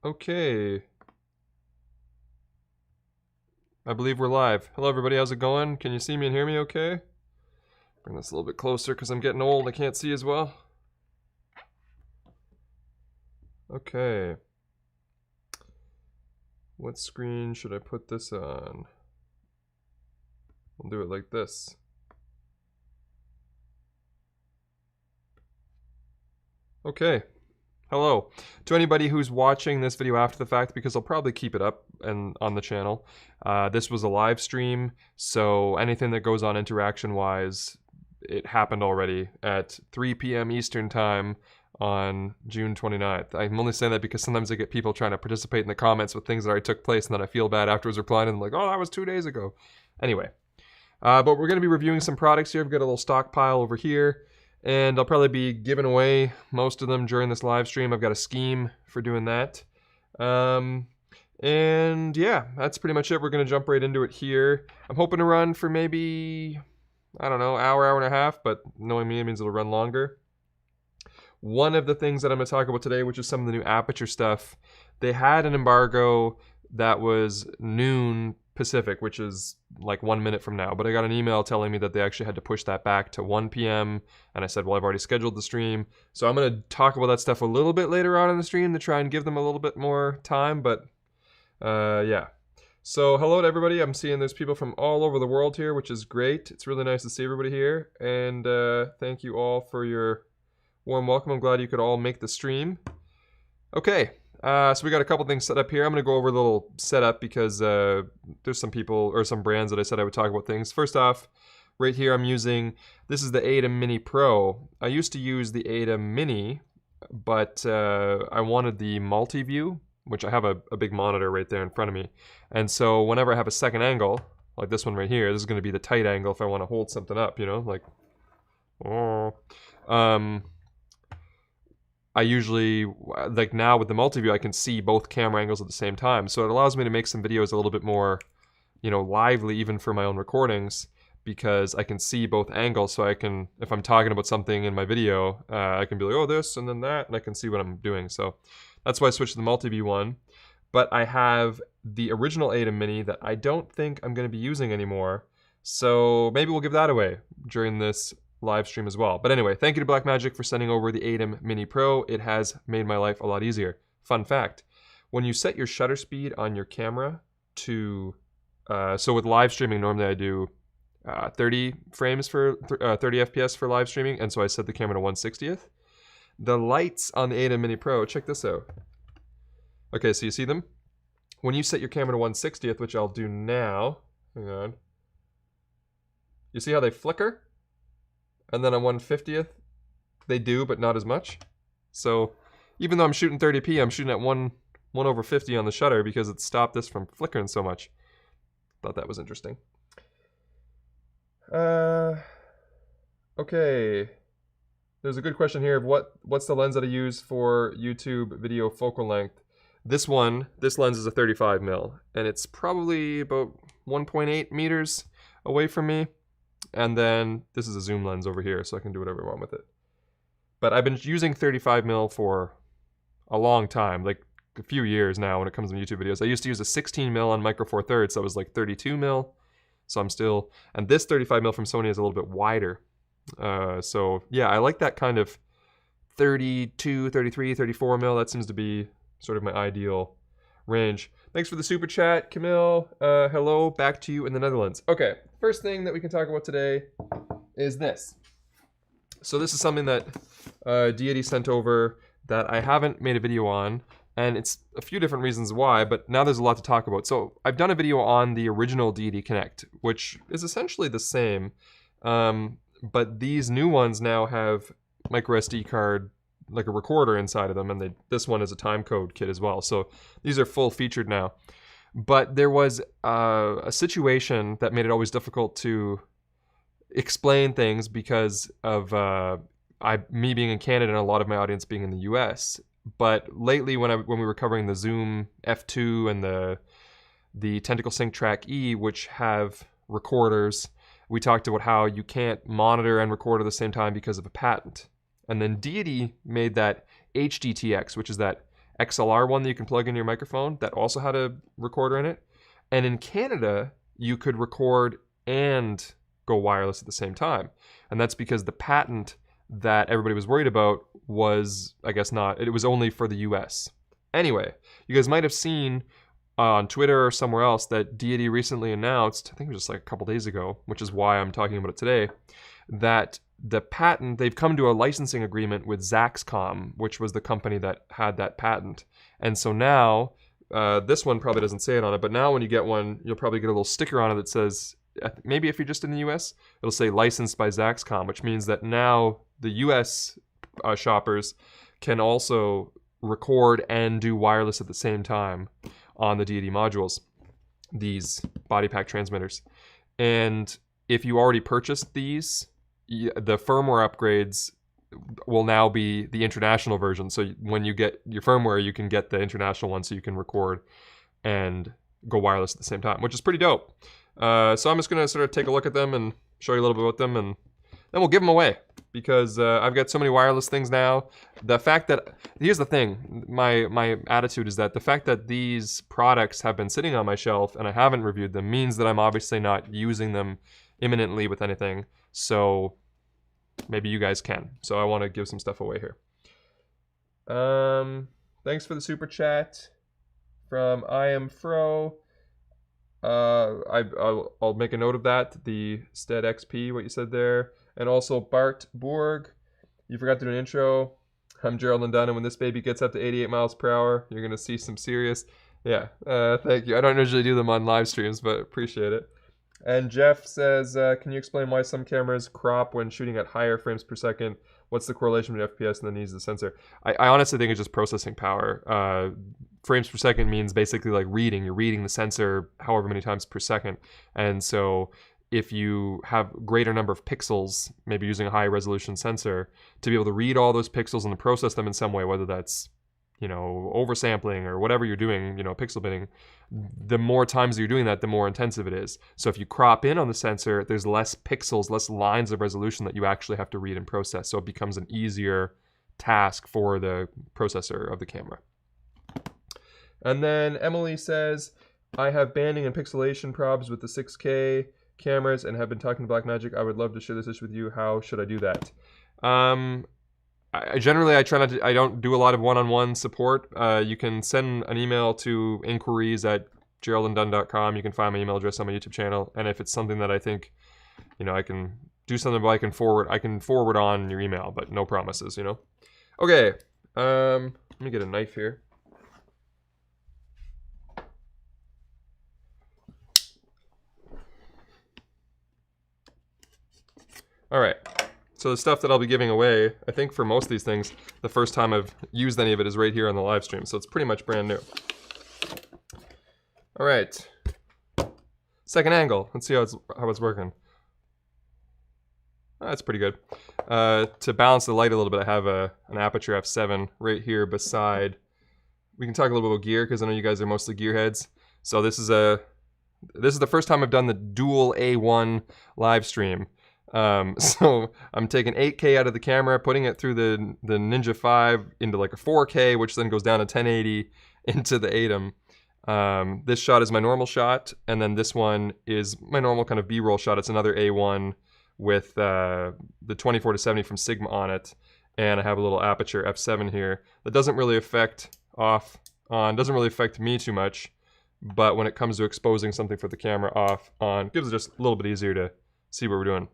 Okay. I believe we're live. Hello everybody, how's it going? Can you see me and hear me okay? Bring this a little bit closer because I'm getting old, I can't see as well. Okay. What screen should I put this on? We'll do it like this. Okay. Hello. To anybody who's watching this video after the fact, because I'll probably keep it up and on the channel. This was a live stream, so anything that goes on interaction-wise, it happened already at 3 p.m. Eastern Time on June 29th. I'm only saying that because sometimes I get people trying to participate in the comments with things that already took place, and then I feel bad afterwards replying and I'm like, oh, that was 2 days ago. Anyway. But we're going to be reviewing some products here. I've got a little stockpile over here. And I'll probably be giving away most of them during this live stream. I've got a scheme for doing that. And yeah, that's pretty much it. We're going to jump right into it here. I'm hoping to run for maybe, I don't know, hour and a half, but knowing me, it means it'll run longer. One of the things that I'm going to talk about today, which is some of the new Aputure stuff, they had an embargo that was noon Pacific, which is like 1 minute from now, but I got an email telling me that they actually had to push that back to 1 p.m. and I said, well, I've already scheduled the stream, so I'm going to talk about that stuff a little bit later on in the stream to try and give them a little bit more time, but yeah. So hello to everybody. I'm seeing there's people from all over the world here, which is great. It's really nice to see everybody here, and thank you all for your warm welcome. I'm glad you could all make the stream. Okay. So we got a couple things set up here. I'm going to go over a little setup because there's some people or some brands that I said I would talk about things. First off, right here I'm using, this is the ATEM Mini Pro. I used to use the ATEM Mini, but I wanted the multi-view, which I have a big monitor right there in front of me. And so whenever I have a second angle, like this one right here, this is going to be the tight angle if I want to hold something up, you know, like, oh. I usually, like now with the multi-view, I can see both camera angles at the same time. So it allows me to make some videos a little bit more, you know, lively even for my own recordings because I can see both angles. So I can, if I'm talking about something in my video, I can be like, oh, this and then that, and I can see what I'm doing. So that's why I switched to the multi-view one. But I have the original ATEM Mini that I don't think I'm going to be using anymore. So maybe we'll give that away during this live stream as well. But anyway, thank you to Blackmagic for sending over the ATEM Mini Pro. It has made my life a lot easier. Fun fact, when you set your shutter speed on your camera to, so with live streaming, normally I do 30 frames for 30 FPS for live streaming, and so I set the camera to 1/60th. The lights on the ATEM Mini Pro, check this out. Okay, so you see them? When you set your camera to 1/60th, which I'll do now, hang on. You see how they flicker? And then on 1/50th, they do, but not as much. So even though I'm shooting 30p, I'm shooting at 1/50 on the shutter because it stopped this from flickering so much. Thought that was interesting. Okay. There's a good question here of what's the lens that I use for YouTube video focal length. This lens is a 35mm, and it's probably about 1.8 meters away from me. And then this is a zoom lens over here, so I can do whatever I want with it. But I've been using 35mm for a long time, like a few years now when it comes to YouTube videos. I used to use a 16mm on Micro Four Thirds, so it was like 32mm. So I'm still, and this 35mm from Sony is a little bit wider. So yeah, I like that kind of 32, 33, 34mm. That seems to be sort of my ideal range. Thanks for the super chat, Camille. Hello, back to you in the Netherlands. Okay, first thing that we can talk about today is this. So this is something that Deity sent over that I haven't made a video on, and it's a few different reasons why, but now there's a lot to talk about. So I've done a video on the original Deity Connect, which is essentially the same, but these new ones now have micro SD card, like a recorder inside of them, and this one is a timecode kit as well. So these are full featured now. But there was a situation that made it always difficult to explain things because of me being in Canada and a lot of my audience being in the US. But lately when we were covering the Zoom F2 and the Tentacle Sync Track E, which have recorders, we talked about how you can't monitor and record at the same time because of a patent. And then Deity made that HDTX, which is that XLR one that you can plug in your microphone that also had a recorder in it. And in Canada, you could record and go wireless at the same time. And that's because the patent that everybody was worried about was, I guess not, it was only for the US. Anyway, you guys might have seen on Twitter or somewhere else that Deity recently announced, I think it was just like a couple days ago, which is why I'm talking about it today, that the patent, they've come to a licensing agreement with Zaxcom, which was the company that had that patent. And so now, this one probably doesn't say it on it, but now when you get one, you'll probably get a little sticker on it that says, maybe if you're just in the US, it'll say licensed by Zaxcom, which means that now the US shoppers can also record and do wireless at the same time on the Deity modules, these body pack transmitters. And if you already purchased these, the firmware upgrades will now be the international version. So when you get your firmware, you can get the international one so you can record and go wireless at the same time, which is pretty dope. So I'm just going to sort of take a look at them and show you a little bit about them, and then we'll give them away because I've got so many wireless things now. The fact that, here's the thing, my attitude is that the fact that these products have been sitting on my shelf and I haven't reviewed them means that I'm obviously not using them imminently with anything. So maybe you guys can. So I want to give some stuff away here. Thanks for the super chat from I Am Fro. I'll make a note of that. The Stead XP, what you said there. And also Bart Borg, you forgot to do an intro. I'm Gerald and Dunn, and when this baby gets up to 88 miles per hour, you're going to see some serious... Yeah, thank you. I don't usually do them on live streams, but appreciate it. And Jeff says, can you explain why some cameras crop when shooting at higher frames per second? What's the correlation between FPS and the needs of the sensor? I honestly think it's just processing power. Frames per second means basically like reading. You're reading the sensor however many times per second. And so if you have greater number of pixels, maybe using a high resolution sensor, to be able to read all those pixels and to process them in some way, whether that's, you know, oversampling or whatever you're doing, you know, pixel binning, the more times you're doing that, the more intensive it is. So if you crop in on the sensor, there's less pixels, less lines of resolution that you actually have to read and process. So it becomes an easier task for the processor of the camera. And then Emily says, I have banding and pixelation probs with the 6K cameras and have been talking to Blackmagic. I would love to share this issue with you. How should I do that? I try not to, I don't do a lot of one-on-one support. You can send an email to inquiries@geraldanddunn.com. You can find my email address on my YouTube channel. And if it's something that I think, you know, I can do something about, I can forward on your email, but no promises, you know? Okay, let me get a knife here. All right. So the stuff that I'll be giving away, I think for most of these things, the first time I've used any of it is right here on the live stream. So it's pretty much brand new. All right. Second angle. Let's see how it's working. That's pretty good. To balance the light a little bit, I have an Aputure F7 right here beside. We can talk a little bit about gear because I know you guys are mostly gearheads. So this is the first time I've done the dual A1 live stream. So I'm taking 8K out of the camera, putting it through the Ninja 5 into like a 4K, which then goes down to 1080 into the ATEM. This shot is my normal shot, and then this one is my normal kind of B-roll shot. It's another A1 with the 24-70 from Sigma on it, and I have a little Aputure F7 here that doesn't really affect doesn't really affect me too much, but when it comes to exposing something for the camera off, on, gives it just a little bit easier to see what we're doing.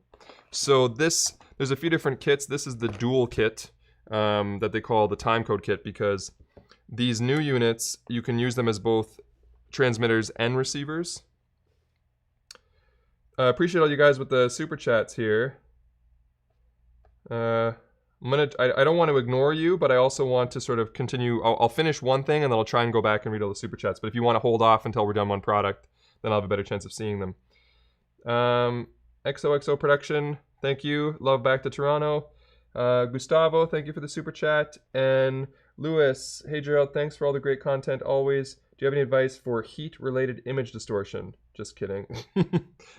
So there's a few different kits. This is the dual kit that they call the timecode kit, because these new units, you can use them as both transmitters and receivers. Appreciate all you guys with the super chats here. I don't want to ignore you, but I also want to sort of continue. I'll finish one thing and then I'll try and go back and read all the super chats. But if you want to hold off until we're done one product, then I'll have a better chance of seeing them. XOXO Production, thank you. Love back to Toronto. Gustavo, thank you for the super chat. And Lewis, hey Gerald, thanks for all the great content always. Do you have any advice for heat-related image distortion? Just kidding.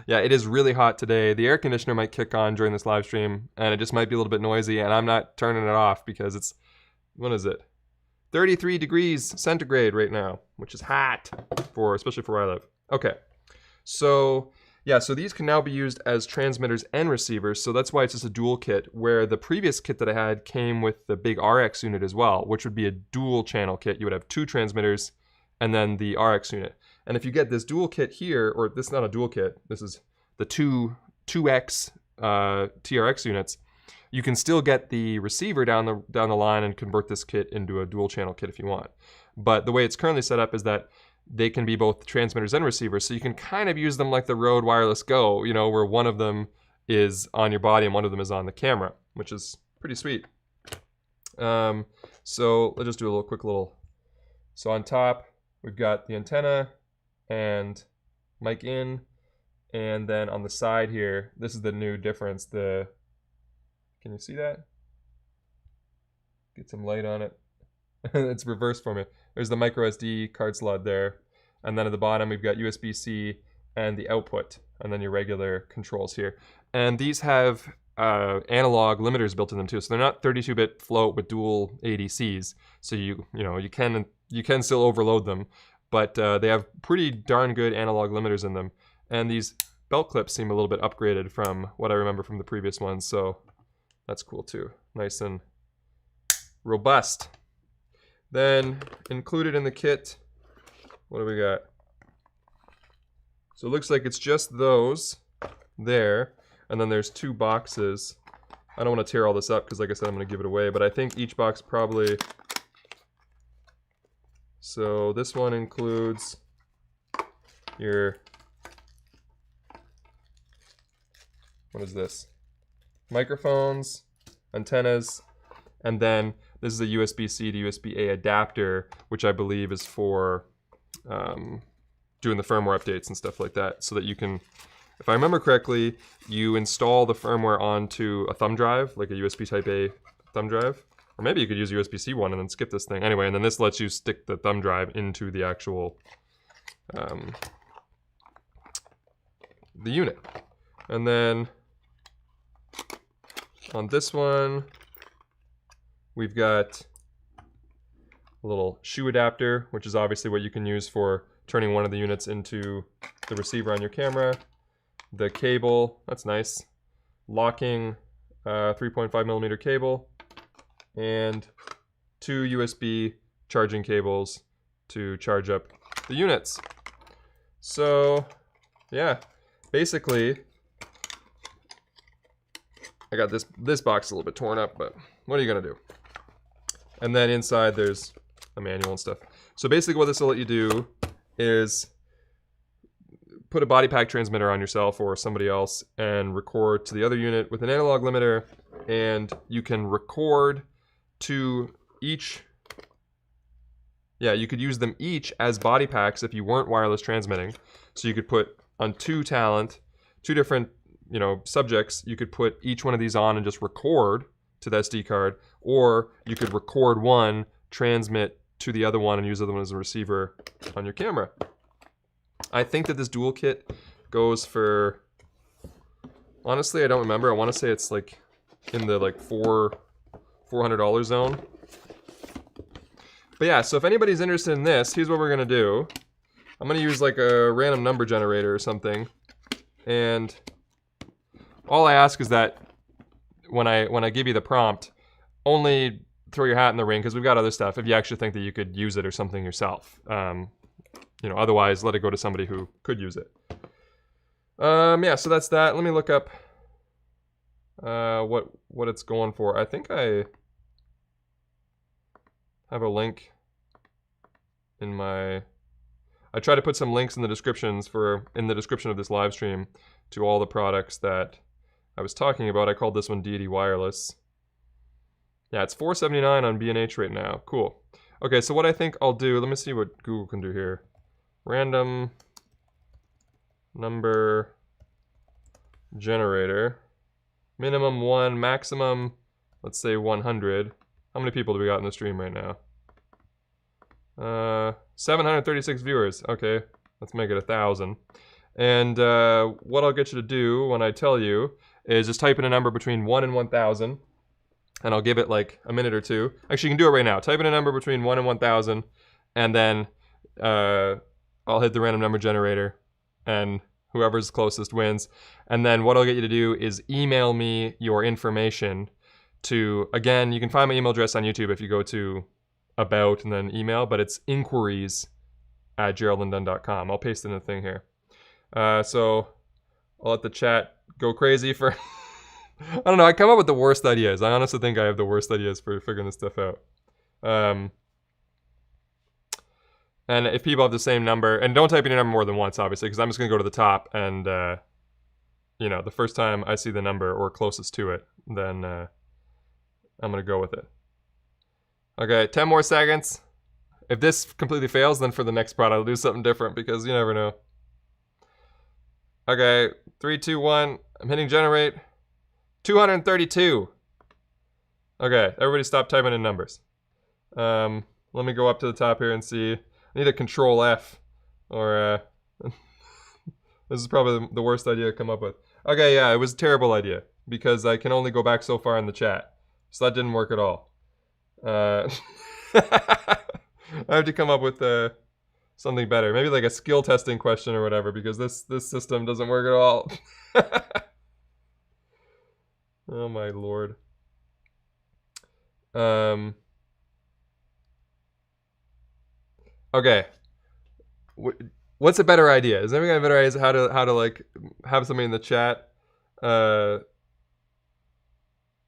Yeah, it is really hot today. The air conditioner might kick on during this live stream, and it just might be a little bit noisy, and I'm not turning it off because it's, what is it? 33 degrees centigrade right now, which is hot, especially for where I live. Okay, so yeah, so these can now be used as transmitters and receivers, so that's why it's just a dual kit, where the previous kit that I had came with the big RX unit as well, which would be a dual channel kit. You would have 2 transmitters and then the RX unit. And if you get this dual kit here, or this is not a dual kit, this is the 2X TRX units, you can still get the receiver down the line and convert this kit into a dual channel kit if you want. But the way it's currently set up is that they can be both transmitters and receivers, so you can kind of use them like the Rode Wireless Go, you know, where one of them is on your body and one of them is on the camera, which is pretty sweet. So let's just do a little quick little. So on top, we've got the antenna and mic in, and then on the side here, this is the new difference. Can you see that? Get some light on it. It's reversed for me. There's the micro SD card slot there, and then at the bottom we've got USB-C and the output, and then your regular controls here. And these have analog limiters built in them too, so they're not 32-bit float with dual ADCs. So you can still overload them, but they have pretty darn good analog limiters in them. And these belt clips seem a little bit upgraded from what I remember from the previous ones, so that's cool too. Nice and robust. Then included in the kit, what do we got? So it looks like it's just those there, and then there's 2 boxes. I don't want to tear all this up because, like I said, I'm going to give it away, but I think each box probably... So this one includes your... What is this? Microphones, antennas, and then this is a USB-C to USB-A adapter, which I believe is for doing the firmware updates and stuff like that, so that you can, if I remember correctly, you install the firmware onto a thumb drive, like a USB Type A thumb drive, or maybe you could use a USB-C one and then skip this thing. Anyway, and then this lets you stick the thumb drive into the actual the unit. And then on this one, we've got a little shoe adapter, which is obviously what you can use for turning one of the units into the receiver on your camera. The cable, that's nice. Locking 3.5mm cable, and 2 USB charging cables to charge up the units. So, yeah, basically, I got this box a little bit torn up, but what are you gonna do? And then inside there's a manual and stuff. So basically what this will let you do is put a body pack transmitter on yourself or somebody else and record to the other unit with an analog limiter, and you can record to each. Yeah, you could use them each as body packs if you weren't wireless transmitting. So you could put on 2 different, you know, subjects, you could put each one of these on and just record to the SD card, or you could record one, transmit to the other one, and use the other one as a receiver on your camera. I think that this dual kit goes for, honestly, I don't remember. I want to say it's like in the like $400 zone. But yeah, so if anybody's interested in this, here's what we're gonna do. I'm gonna use like a random number generator or something, and all I ask is that when I give you the prompt, only throw your hat in the ring, because we've got other stuff, if you actually think that you could use it or something yourself. You know, otherwise let it go to somebody who could use it. Yeah, so that's that. Let me look up what it's going for. I think I have a link in my... I try to put some links in the description of this live stream to all the products that I was talking about. I called this one Deity Wireless. Yeah, it's $479 on B&H right now. Cool. Okay, so what I think I'll do, let me see what Google can do here. Random number generator. Minimum 1, maximum, let's say 100. How many people do we got in the stream right now? 736 viewers. Okay, let's make it 1,000. And what I'll get you to do when I tell you is just type in a number between 1 and 1,000. and I'll give it like a minute or two. Actually, you can do it right now. Type in a number between 1 and 1,000, and then I'll hit the random number generator, and whoever's closest wins. And then what I'll get you to do is email me your information to, again, you can find my email address on YouTube if you go to about and then email, but it's inquiries@geraldandunn.com. I'll paste in the thing here. So I'll let the chat go crazy for... I don't know, I come up with the worst ideas. I honestly think I have the worst ideas for figuring this stuff out. And if people have the same number, and don't type in your number more than once, obviously, because I'm just going to go to the top, and, you know, the first time I see the number or closest to it, then I'm going to go with it. Okay, 10 more seconds. If this completely fails, then for the next part I'll do something different, because you never know. Okay, 3, 2, 1. I'm hitting generate. 232. Okay, everybody stop typing in numbers. Let me go up to the top here and see. I need a Control F, or this is probably the worst idea to come up with. Okay, yeah, it was a terrible idea because I can only go back so far in the chat, so that didn't work at all. I have to come up with something better, maybe like a skill testing question or whatever, because this system doesn't work at all. Oh my lord. Okay. What's a better idea? Is anybody got a better idea how to like have something in the chat? Let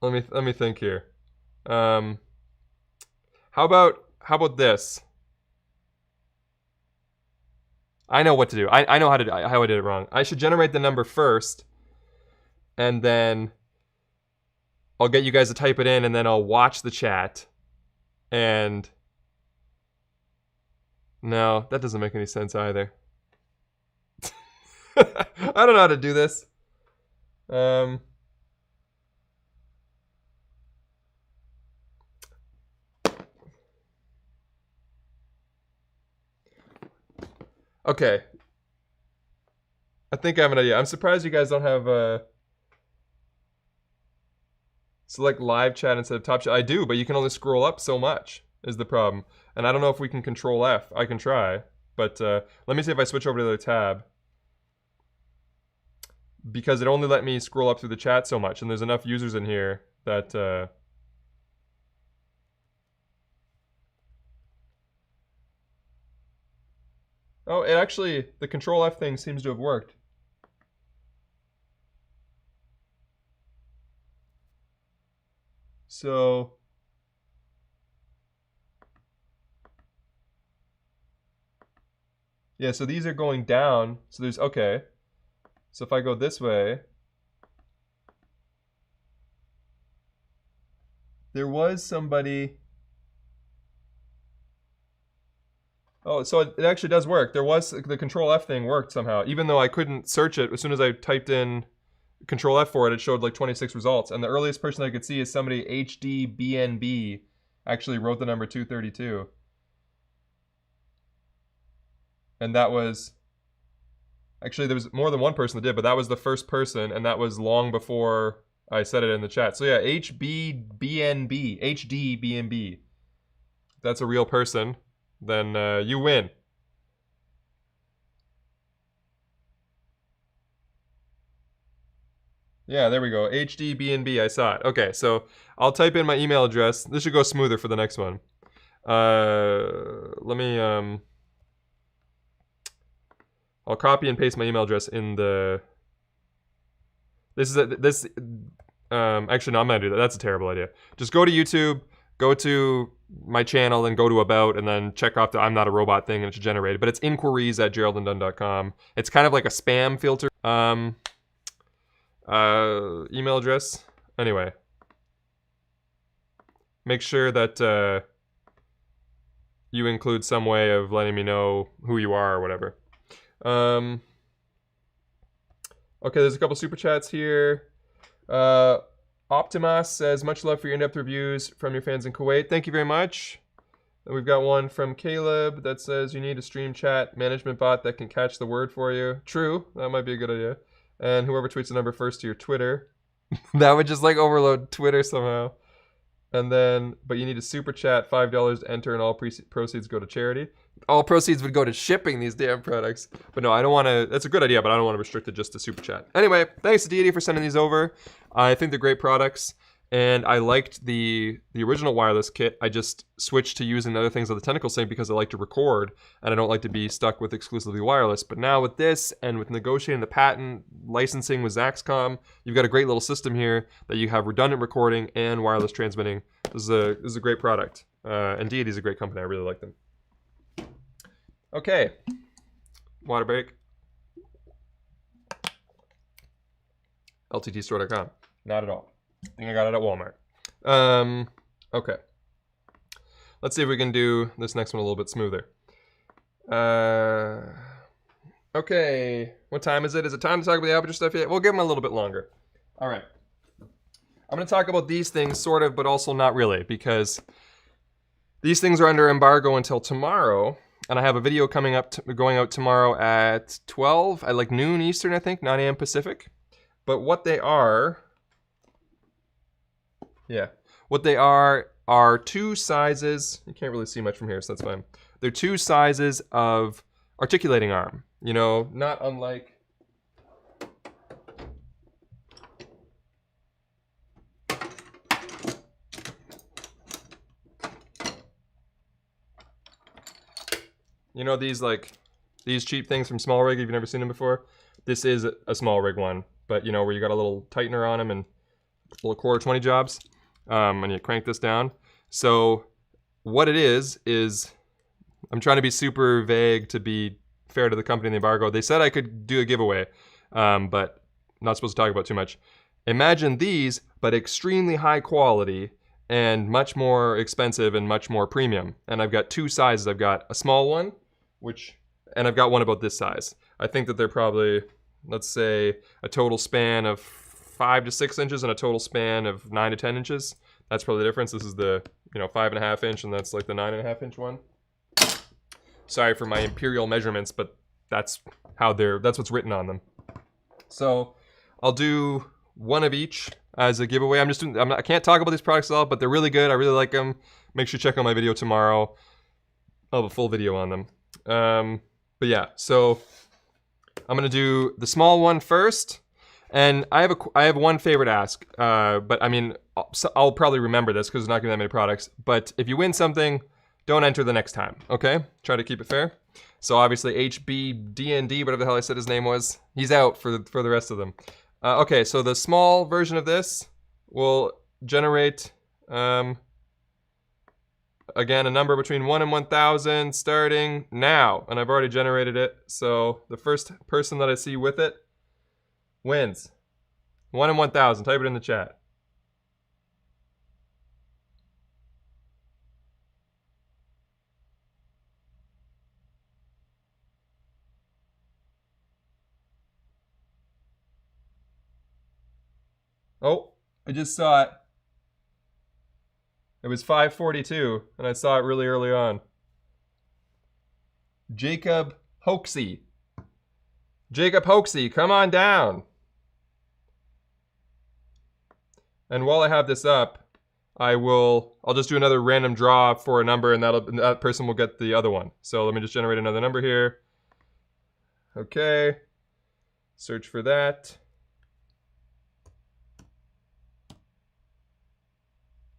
me think here. How about this? I know what to do. I know how I did it wrong. I should generate the number first, and then I'll get you guys to type it in, and then I'll watch the chat. And no, that doesn't make any sense either. I don't know how to do this. Okay. I think I have an idea. I'm surprised you guys don't have select live chat instead of top chat. I do, but you can only scroll up so much is the problem. And I don't know if we can Control F. I can try, but let me see if I switch over to the other tab. Because it only let me scroll up through the chat so much, and there's enough users in here that... Oh, it actually, the Control F thing seems to have worked. So... yeah, so these are going down. So there's, okay. So if I go this way, there was somebody. Oh, so it actually does work. There was, the Control F thing worked somehow. Even though I couldn't search it, as soon as I typed in Control F for it, it showed like 26 results. And the earliest person I could see is somebody, HDBNB, actually wrote the number 232. And that was, actually there was more than one person that did, but that was the first person, and that was long before I said it in the chat. So yeah, HBBNB, HDBNB. If that's a real person, then you win. Yeah, there we go. HDBNB, I saw it. Okay, so I'll type in my email address. This should go smoother for the next one. Let me... I'll copy and paste my email address in the... Actually, no, I'm gonna do that. That's a terrible idea. Just go to YouTube, go to my channel, and go to About, and then check off the I'm Not a Robot thing, and it's generated. But it's inquiries@geraldandunn.com. It's kind of like a spam filter. Email address. Anyway. Make sure that you include some way of letting me know who you are or whatever. Okay, there's a couple super chats here. Optimus says, much love for your in-depth reviews from your fans in Kuwait. Thank you very much. And we've got one from Caleb that says, you need a stream chat management bot that can catch the word for you. True, that might be a good idea. And whoever tweets the number first to your Twitter. That would just like overload Twitter somehow. And then, but you need to super chat $5 to enter, and all proceeds go to charity. All proceeds would go to shipping these damn products. But no, I don't want to. That's a good idea, but I don't want to restrict it just to super chat. Anyway, thanks to Deity for sending these over. I think they're great products, and I liked the original wireless kit. I just switched to using other things on the Tentacle Sync because I like to record, and I don't like to be stuck with exclusively wireless. But now with this, and with negotiating the patent licensing with Zaxcom, you've got a great little system here that you have redundant recording and wireless transmitting. This is a great product. And Deity's a great company. I really like them. Okay. Water break. LTTstore.com. Not at all. I think I got it at Walmart. Okay. Let's see if we can do this next one a little bit smoother. Okay. What time is it? Is it time to talk about the Aputure stuff yet? We'll give them a little bit longer. All right. I'm going to talk about these things sort of, but also not really, because these things are under embargo until tomorrow, and I have a video coming up, going out tomorrow at 12, at like noon Eastern, I think, 9 a.m. Pacific. But what they are, what they are two sizes. You can't really see much from here, so that's fine. They're two sizes of articulating arm. You know, not unlike. You know these cheap things from Small Rig, if you've never seen them before? This is a Small Rig one, but you know, where you got a little tightener on them and little quarter 20 jobs, and you crank this down. So what it is I'm trying to be super vague to be fair to the company in the embargo. They said I could do a giveaway, but not supposed to talk about too much. Imagine these, but extremely high quality and much more expensive and much more premium. And I've got two sizes. I've got a small one, and I've got one about this size. I think that they're probably, let's say, a total span of 5 to 6 inches and a total span of 9 to 10 inches. That's probably the difference. This is the 5.5 inch, and that's like the 9.5 inch one. Sorry for my imperial measurements, but that's what's written on them. So I'll do one of each as a giveaway. I can't talk about these products at all, but they're really good. I really like them. Make sure you check out my video tomorrow. I'll have a full video on them. But yeah, so I'm gonna do the small one first, and I have one favorite ask. But I mean, I'll probably remember this because there's not gonna be that many products. But if you win something, don't enter the next time. Okay? Try to keep it fair. So obviously HBDND, whatever the hell I said his name was, he's out for the rest of them. Okay, so the small version of this will generate, again, a number between 1 and 1,000 starting now. And I've already generated it, so the first person that I see with it wins. 1 in 1,000, type it in the chat. Oh, I just saw it. It was 5:42, and I saw it really early on. Jacob Hoaxy. Jacob Hoaxy, come on down. And while I have this up, I'll just do another random draw for a number, and that person will get the other one. So let me just generate another number here. Okay. Search for that.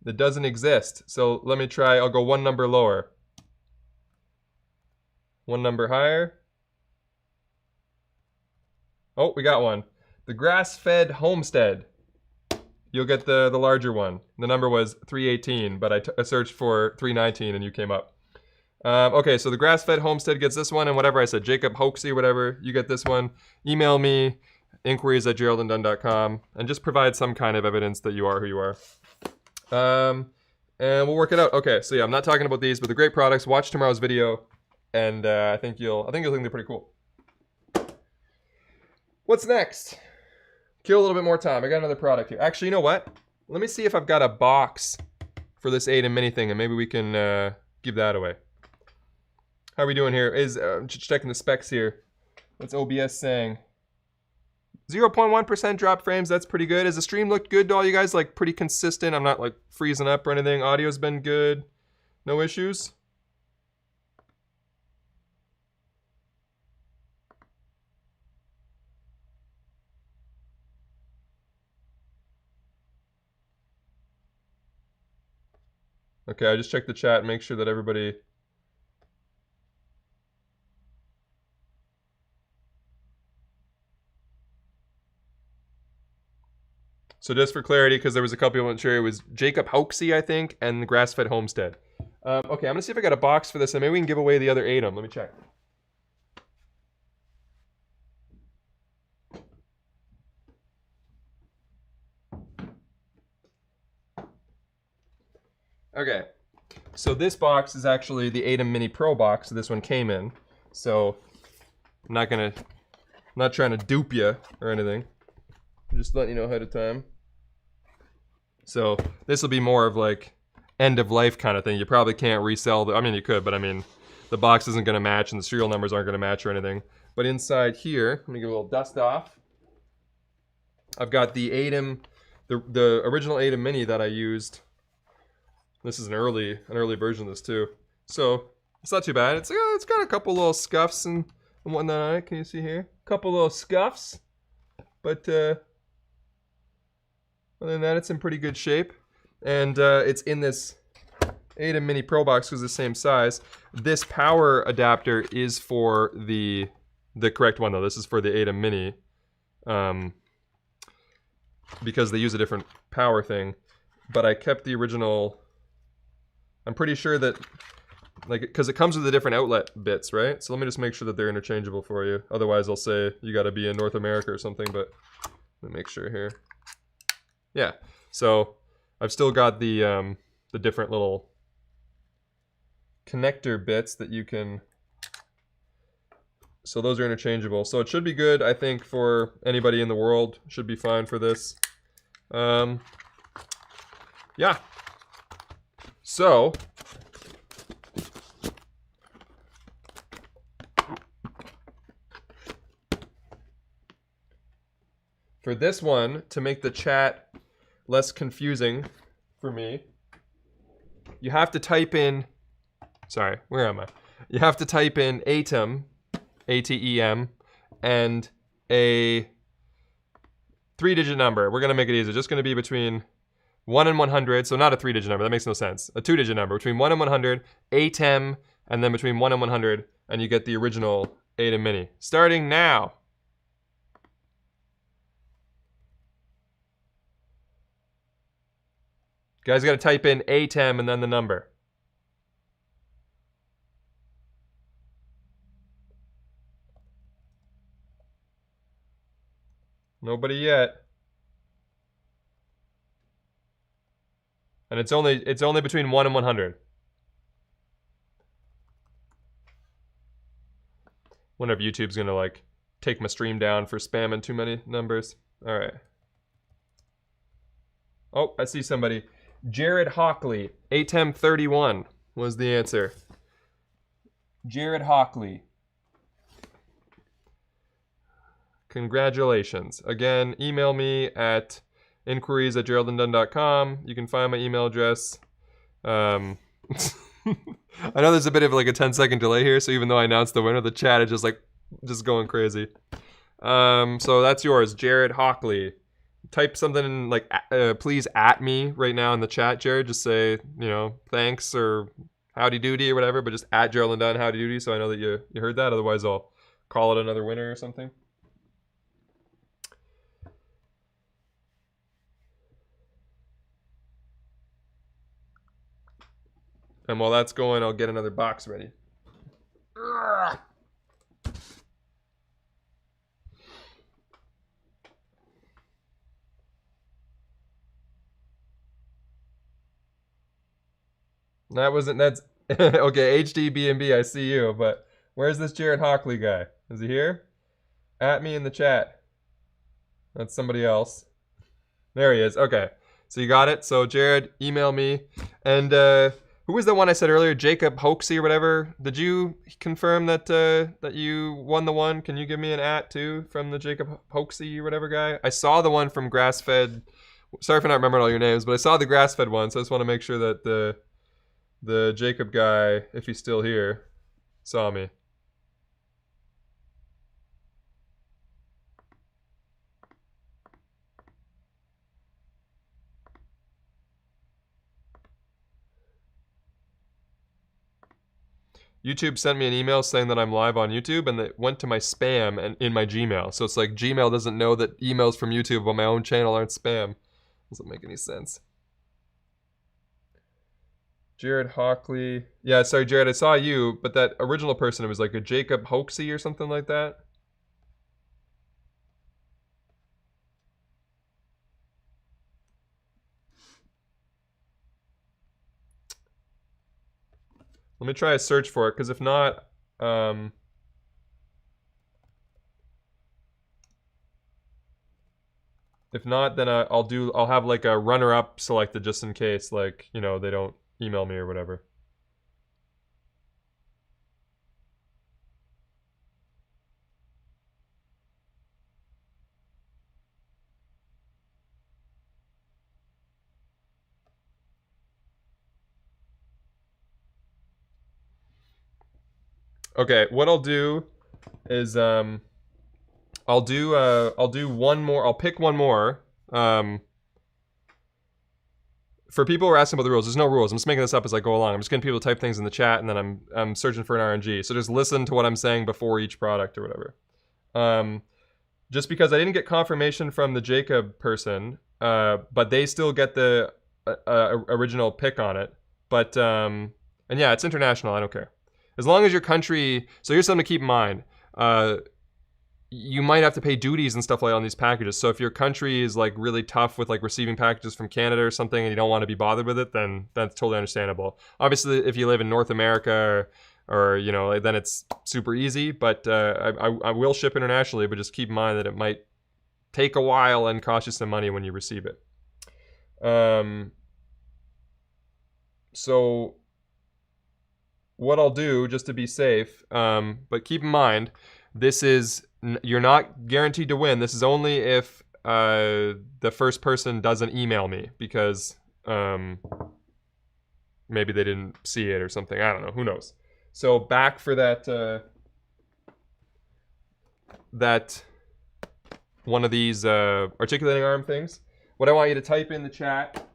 That doesn't exist. So let me try, I'll go one number lower. One number higher. Oh, we got one. The grass-fed homestead. You'll get the larger one. The number was 318, but I searched for 319 and you came up. Okay, so the grass-fed homestead gets this one, and whatever I said, Jacob Hoaxy, whatever, you get this one. Email me, inquiries@geraldandunn.com, and just provide some kind of evidence that you are who you are. And we'll work it out. Okay, so yeah, I'm not talking about these, but the great products. Watch tomorrow's video, and I think you'll think they're pretty cool. What's next? Kill a little bit more time. I got another product here. Actually, you know what? Let me see if I've got a box for this ATEM mini thing, and maybe we can give that away. How are we doing here? Just checking the specs here. What's OBS saying? 0.1% drop frames, that's pretty good. Has the stream looked good to all you guys? Like pretty consistent? I'm not like freezing up or anything. Audio's been good. No issues? Okay, I just checked the chat and make sure that everybody... So just for clarity, because there was a couple people weren't sure, it was Jacob Hoaxy, I think, and the Grass-Fed Homestead. Okay, I'm gonna see if I got a box for this, and maybe we can give away the other ATEM. Let me check. Okay, so this box is actually the ATEM Mini Pro box that this one came in. So I'm not trying to dupe you or anything. I'm just letting you know ahead of time. So this will be more of like end of life kind of thing. You probably can't resell the, I mean you could, but I mean the box isn't gonna match and the serial numbers aren't gonna match or anything. But inside here, let me get a little dust off. I've got the ATEM, the original ATEM Mini that I used. This is an early version of this too. So it's not too bad. It's got a couple little scuffs and whatnot on it. Can you see here? A couple little scuffs. But other than that, it's in pretty good shape. And it's in this ATEM Mini Pro box because it's the same size. This power adapter is for the correct one though. This is for the ATEM Mini. Because they use a different power thing. But I kept the original... I'm pretty sure that, like, because it comes with the different outlet bits, right? So let me just make sure that they're interchangeable for you. Otherwise, I'll say you got to be in North America or something, but let me make sure here. Yeah, so I've still got the different little connector bits that you can... So those are interchangeable. So it should be good, I think, for anybody in the world. Should be fine for this. Yeah. So, for this one, to make the chat less confusing for me, you have to type in, sorry, where am I? You have to type in ATEM, A-T-E-M, and a 3-digit number. We're going to make it easy. Just going to be between 1 and 100, so not a 3-digit number, that makes no sense. A 2-digit number, between 1 and 100, ATEM, and then between 1 and 100, and you get the original ATEM Mini. Starting now. You guys gotta type in ATEM and then the number. Nobody yet. And it's only between 1 and 100. Wonder if YouTube's gonna like take my stream down for spamming too many numbers. All right. Oh, I see somebody. Jared Hockley, ATEM 31 was the answer. Jared Hockley. Congratulations. Again, email me at inquiries@geraldandunn.com. You can find my email address. I know there's a bit of like a 10-second delay here, so even though I announced the winner, the chat is just going crazy. So that's yours, Jared Hockley. Type something in like, please at me right now in the chat, Jared. Just say, you know, thanks or howdy doody or whatever, but just at Gerald and Dunn howdy doody so I know that you heard that. Otherwise, I'll call it another winner or something. And while that's going, I'll get another box ready. Ugh. That's okay, HDBNB, I see you, but where's this Jared Hockley guy? Is he here? At me in the chat. That's somebody else. There he is. Okay. So you got it. So Jared, email me. And Who was the one I said earlier? Jacob Hoaxy or whatever. Did you confirm that that you won the one? Can you give me an @ too from the Jacob Hoaxy or whatever guy? I saw the one from Grass-Fed. Sorry for not remembering all your names, but I saw the Grass-Fed one, so I just want to make sure that the Jacob guy, if he's still here, saw me. YouTube sent me an email saying that I'm live on YouTube, and it went to my spam and in my Gmail. So it's like Gmail doesn't know that emails from YouTube on my own channel aren't spam. Doesn't make any sense. Jared Hockley. Yeah, sorry, Jared, I saw you, but that original person, it was like a Jacob Hoaxy or something like that. Let me try a search for it, because if not, then I'll have like a runner-up selected just in case, like, you know, they don't email me or whatever. Okay, what I'll do is I'll do one more. I'll pick one more. For people who are asking about the rules, there's no rules. I'm just making this up as I go along. I'm just getting people to type things in the chat, and then I'm searching for an RNG. So just listen to what I'm saying before each product or whatever. Just because I didn't get confirmation from the Jacob person, but they still get the original pick on it. But and yeah, it's international. I don't care. As long as your country, so here's something to keep in mind. You might have to pay duties and stuff like that on these packages. So if your country is like really tough with like receiving packages from Canada or something and you don't want to be bothered with it, then that's totally understandable. Obviously, if you live in North America or you know, then it's super easy. But I will ship internationally, but just keep in mind that it might take a while and cost you some money when you receive it. So what I'll do, just to be safe, but keep in mind, this is, you're not guaranteed to win. This is only if the first person doesn't email me, because maybe they didn't see it or something. I don't know. Who knows? So back for that that one of these articulating arm things. What I want you to type in the chat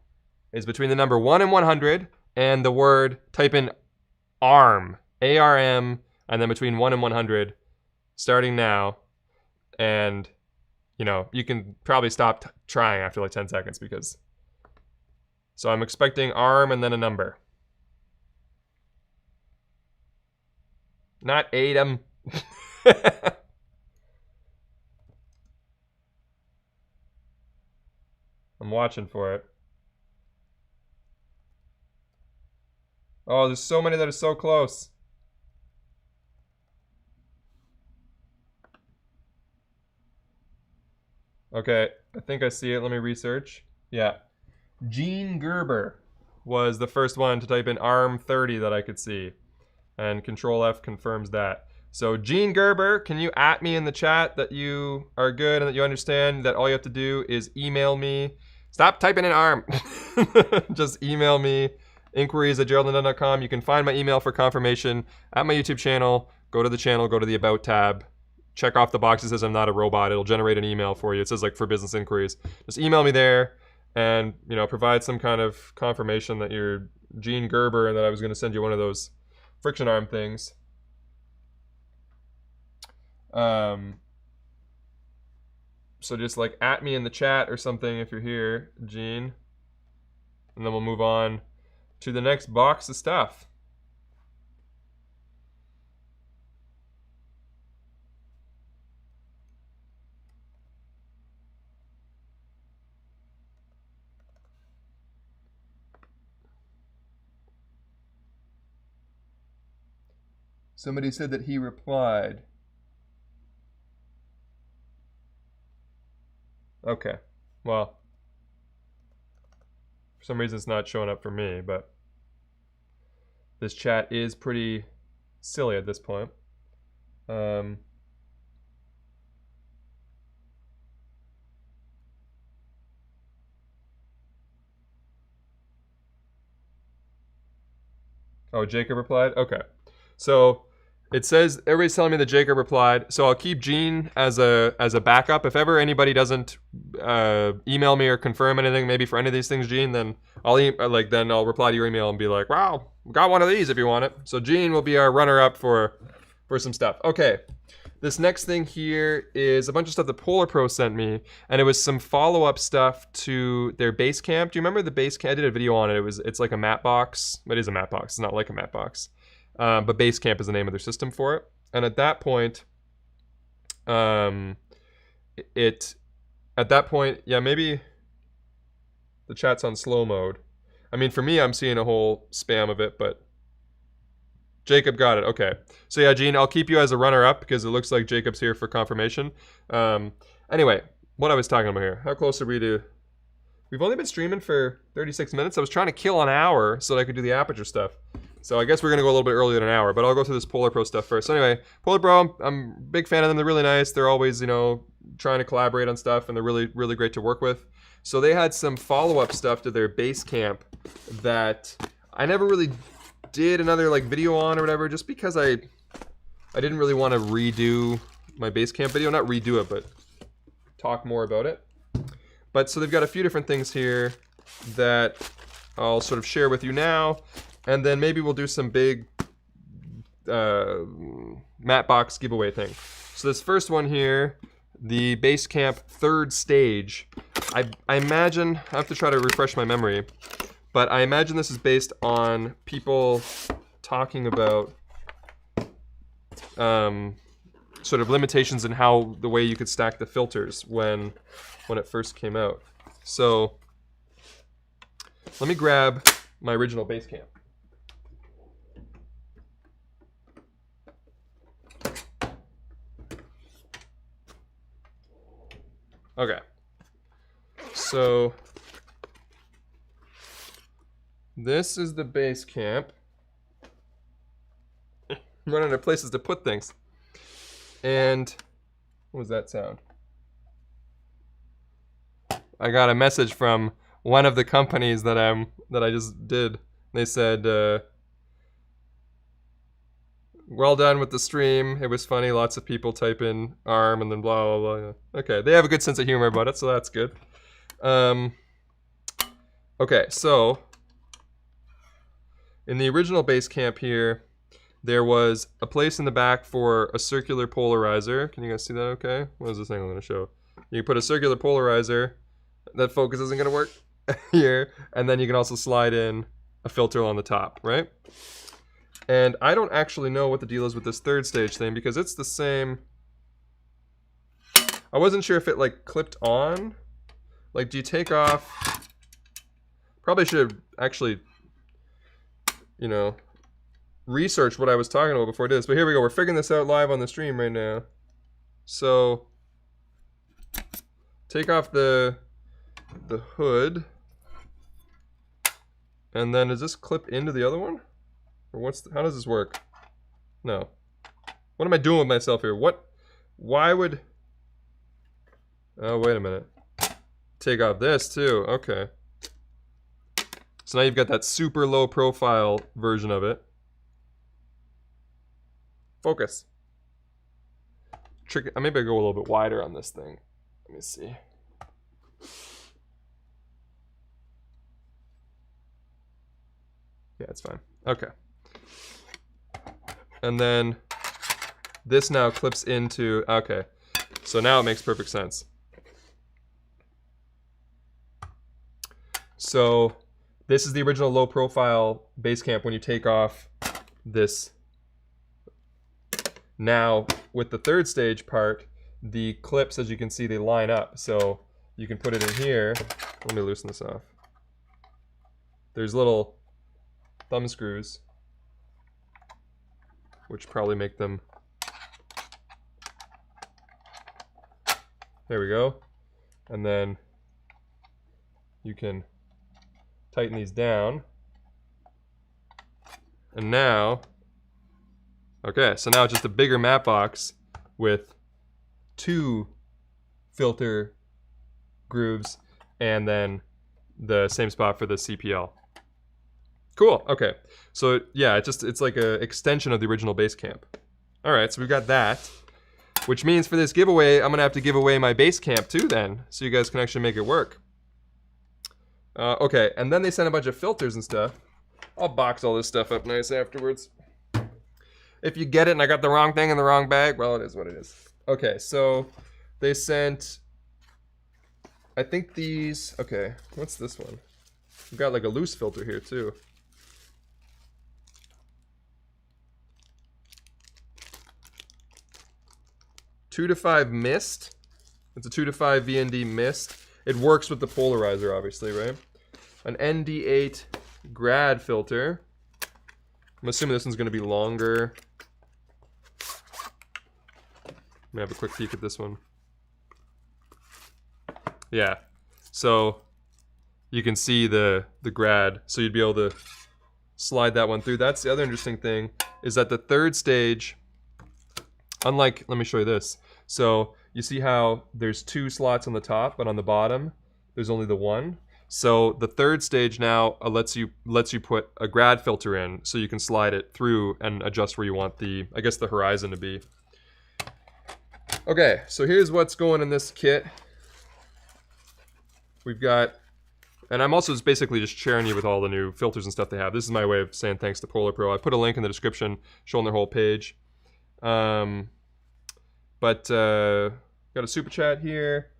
is between the number 1 and 100 and the word, type in ARM, A-R-M, and then between 1 and 100, starting now. And, you know, you can probably stop trying after like 10 seconds because... So I'm expecting ARM and then a number. Not ATEM. I'm watching for it. Oh, there's so many that are so close. Okay, I think I see it. Let me research. Yeah. Gene Gerber was the first one to type in ARM 30 that I could see. And Control F confirms that. So Gene Gerber, can you @ me in the chat that you are good and that you understand that all you have to do is email me. Stop typing in ARM. Just email me. inquiries@geraldandunn.com. You can find my email for confirmation at my YouTube channel. Go to the channel, go to the About tab. Check off the box that says I'm not a robot. It'll generate an email for you. It says like for business inquiries. Just email me there and, you know, provide some kind of confirmation that you're Gene Gerber and that I was going to send you one of those friction arm things. So just like @ me in the chat or something if you're here, Gene. And then we'll move on to the next box of stuff. Somebody said that he replied. Okay, well, for some reason it's not showing up for me, but this chat is pretty silly at this point. Oh, Jacob replied? Okay. So it says everybody's telling me that Jacob replied. So I'll keep Gene as a backup. If ever anybody doesn't email me or confirm anything, maybe for any of these things, Gene, then I'll reply to your email and be like, wow, got one of these if you want it. So Gene will be our runner-up for some stuff. Okay. This next thing here is a bunch of stuff that PolarPro sent me, and it was some follow-up stuff to their BaseCamp. Do you remember the BaseCamp? I did a video on it. It's like a matte box. It is a matte box. It's not like a matte box. But BaseCamp is the name of their system for it. And at that point, yeah, maybe the chat's on slow mode. I mean, for me, I'm seeing a whole spam of it, but Jacob got it. Okay. So yeah, Gene, I'll keep you as a runner-up because it looks like Jacob's here for confirmation. Anyway, what I was talking about here. How close are we to... We've only been streaming for 36 minutes. I was trying to kill an hour so that I could do the Aputure stuff. So I guess we're going to go a little bit earlier than an hour, but I'll go through this PolarPro stuff first. So anyway, PolarPro, I'm a big fan of them. They're really nice. They're always, you know, trying to collaborate on stuff, and they're really, really great to work with. So they had some follow-up stuff to their BaseCamp that I never really did another like video on or whatever, just because I didn't really want to redo my BaseCamp video. Not redo it, but talk more about it. But so they've got a few different things here that I'll sort of share with you now, and then maybe we'll do some big matte box giveaway thing. So this first one here, the BaseCamp third stage, I imagine, I have to try to refresh my memory, but I imagine this is based on people talking about sort of limitations in how the way you could stack the filters when it first came out. So let me grab my original BaseCamp. Okay. So this is the BaseCamp. I'm running out of places to put things. And what was that sound? I got a message from one of the companies that I just did. They said, well done with the stream. It was funny. Lots of people type in ARM and then blah, blah, blah. Okay, they have a good sense of humor about it, so that's good. Okay, so in the original BaseCamp here, there was a place in the back for a circular polarizer. Can you guys see that okay? What is this thing I'm going to show? You put a circular polarizer. That focus isn't going to work here. And then you can also slide in a filter on the top, right? And I don't actually know what the deal is with this third stage thing because it's the same. I wasn't sure if it like clipped on. Like, do you take off? Probably should have actually, you know, researched what I was talking about before I did this. But here we go. We're figuring this out live on the stream right now. So take off the hood. And then does this clip into the other one? Or how does this work? No. What am I doing with myself here? Why would... Oh, wait a minute. Take off this too, okay. So now you've got that super low profile version of it. Focus. Maybe I go a little bit wider on this thing. Let me see. Yeah, it's fine. Okay. And then this now clips into, okay. So now it makes perfect sense. So this is the original low profile BaseCamp when you take off this. Now with the third stage part, the clips, as you can see, they line up. So you can put it in here. Let me loosen this off. There's little thumb screws, which probably make them. There we go. And then you can tighten these down. And now, okay, so now it's just a bigger matte box with 2 filter grooves and then the same spot for the CPL. Cool, okay. So yeah, it's like an extension of the original BaseCamp. All right, so we've got that, which means for this giveaway, I'm gonna have to give away my BaseCamp too then, so you guys can actually make it work. Okay, and then they sent a bunch of filters and stuff. I'll box all this stuff up nice afterwards. If you get it and I got the wrong thing in the wrong bag, well, it is what it is. Okay, so they sent, I think these, okay, what's this one? We've got like a loose filter here too. Two to 5 mist. It's a 2 to 5 VND mist. It works with the polarizer, obviously, right? An ND8 grad filter. I'm assuming this one's going to be longer. Let me have a quick peek at this one. Yeah, so you can see the grad, so you'd be able to slide that one through. That's the other interesting thing, is that the third stage, unlike, let me show you this. So you see how there's 2 slots on the top, but on the bottom, there's only the 1. So the third stage now lets you put a grad filter in, so you can slide it through and adjust where you want the, I guess, the horizon to be. Okay, so here's what's going in this kit. We've got, and I'm also just basically just sharing you with all the new filters and stuff they have. This is my way of saying thanks to PolarPro. I put a link in the description showing their whole page. Got a super chat here.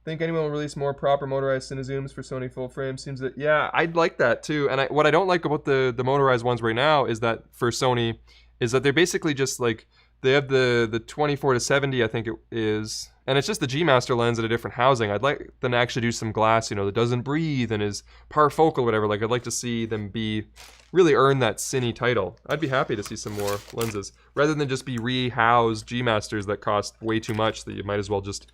Think anyone will release more proper motorized cinezooms for Sony full frame? Seems that, yeah, I'd like that too. And what I don't like about the motorized ones right now is that for Sony, is that they're basically just like, they have the 24 to 70, I think it is, and it's just the G Master lens in a different housing. I'd like them to actually do some glass, you know, that doesn't breathe and is parfocal or whatever. Like, I'd like to see them really earn that cine title. I'd be happy to see some more lenses, rather than just be rehoused G Masters that cost way too much that you might as well just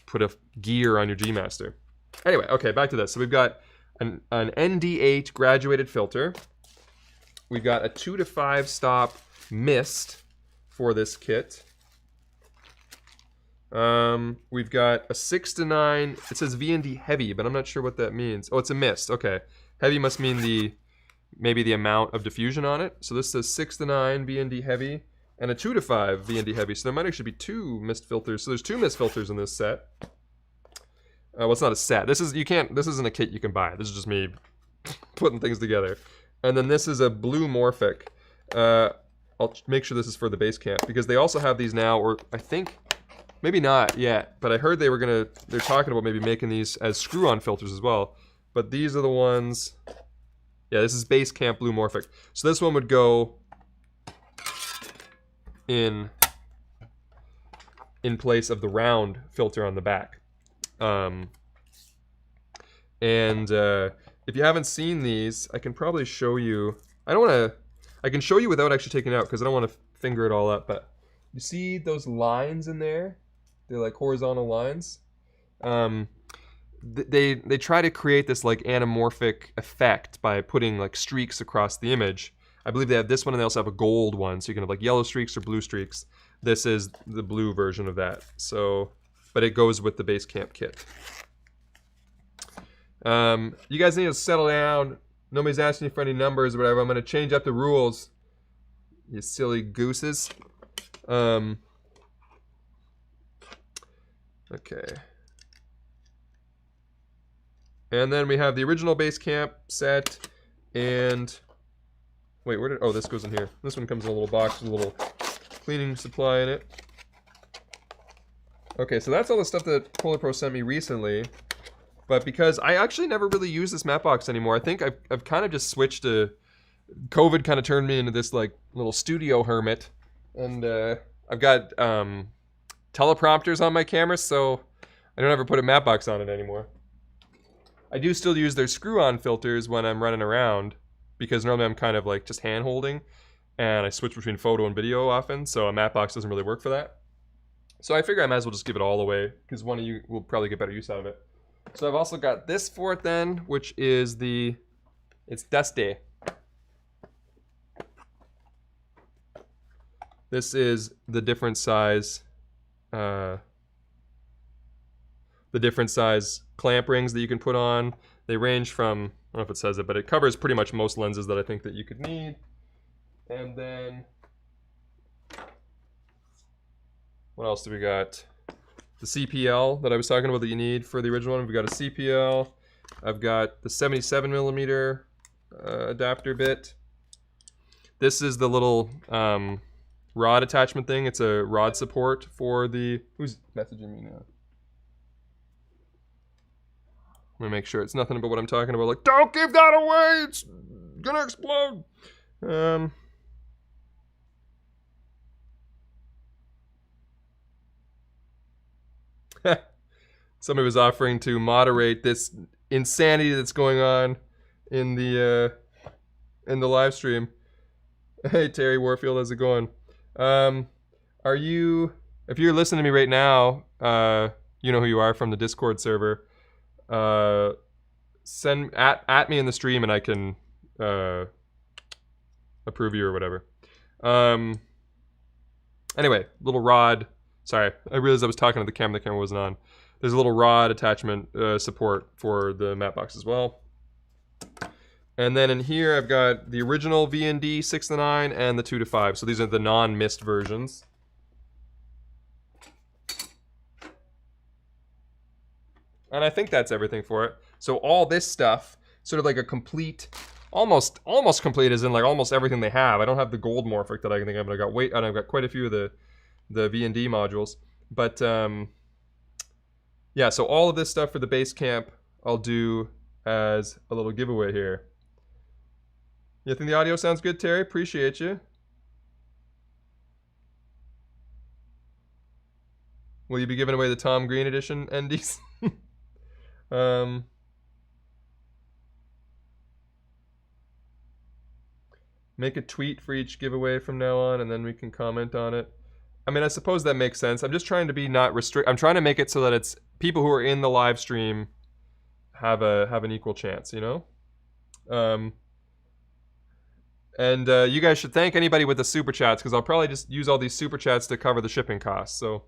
put a gear on your G Master. Anyway, okay, back to this. So we've got an ND8 graduated filter. We've got a 2 to 5 stop mist for this kit. We've got a 6 to 9, it says VND heavy, but I'm not sure what that means. Oh, it's a mist, okay. Heavy must mean maybe the amount of diffusion on it. So this says 6 to 9 VND heavy, and a 2 to 5 VND heavy. So there might actually be 2 mist filters. So there's 2 mist filters in this set. Well, it's not a set. This isn't a kit you can buy. This is just me putting things together. And then this is a blue Morphic. I'll make sure this is for the BaseCamp, because they also have these now, or I think, maybe not yet, but I heard they're talking about maybe making these as screw-on filters as well. But these are the ones, yeah, this is BaseCamp Blue Morphic. So this one would go in place of the round filter on the back. If you haven't seen these, I can probably show you. I can show you without actually taking it out, because I don't want to finger it all up, but you see those lines in there? They're like horizontal lines. They try to create this like anamorphic effect by putting like streaks across the image. I believe they have this one, and they also have a gold one, so you can have like yellow streaks or blue streaks. This is the blue version of that. So, but it goes with the BaseCamp kit. You guys need to settle down. Nobody's asking you for any numbers or whatever. I'm going to change up the rules, you silly gooses. Okay. And then we have the original BaseCamp set, and wait, oh, this goes in here. This one comes in a little box with a little cleaning supply in it. Okay, so that's all the stuff that PolarPro sent me recently. But because I actually never really use this matte box anymore, I think I've kind of just switched to, COVID kind of turned me into this like little studio hermit. And I've got teleprompters on my camera, so I don't ever put a matte box on it anymore. I do still use their screw-on filters when I'm running around, because normally I'm kind of like just hand-holding, and I switch between photo and video often, so a matte box doesn't really work for that. So I figure I might as well just give it all away, because one of you will probably get better use out of it. So I've also got this for it then, which is it's Dusty. This is the different size clamp rings that you can put on. They range from, I don't know if it says it, but it covers pretty much most lenses that I think that you could need. And then, what else do we got? The CPL that I was talking about that you need for the original one. We've got a CPL. I've got the 77mm adapter bit. This is the little rod attachment thing. It's a rod support for the... Who's messaging me now? I'm gonna make sure it's nothing about what I'm talking about. Like, don't give that away! It's gonna explode! Somebody was offering to moderate this insanity that's going on in the live stream. Hey Terry Warfield, how's it going? Are you, if you're listening to me right now, you know who you are from the Discord server. Send at me in the stream and I can approve you or whatever. Anyway, little rod. Sorry, I realized I was talking to the camera wasn't on. There's a little rod attachment support for the matte box as well. And then in here I've got the original V&D 6-9 and the 2-5. So these are the non-mist versions. And I think that's everything for it. So all this stuff, sort of like a complete, almost complete, as in like almost everything they have. I don't have the gold morphic that I can think of, but I've got quite a few of the V&D modules. But yeah, so all of this stuff for the BaseCamp I'll do as a little giveaway here. You think the audio sounds good, Terry? Appreciate you. Will you be giving away the Tom Green edition NDs? Make a tweet for each giveaway from now on, and then we can comment on it. I mean, I suppose that makes sense. I'm just trying to be not restrict. I'm trying to make it so that it's people who are in the live stream have an equal chance, you know. And you guys should thank anybody with the super chats, because I'll probably just use all these super chats to cover the shipping costs. So,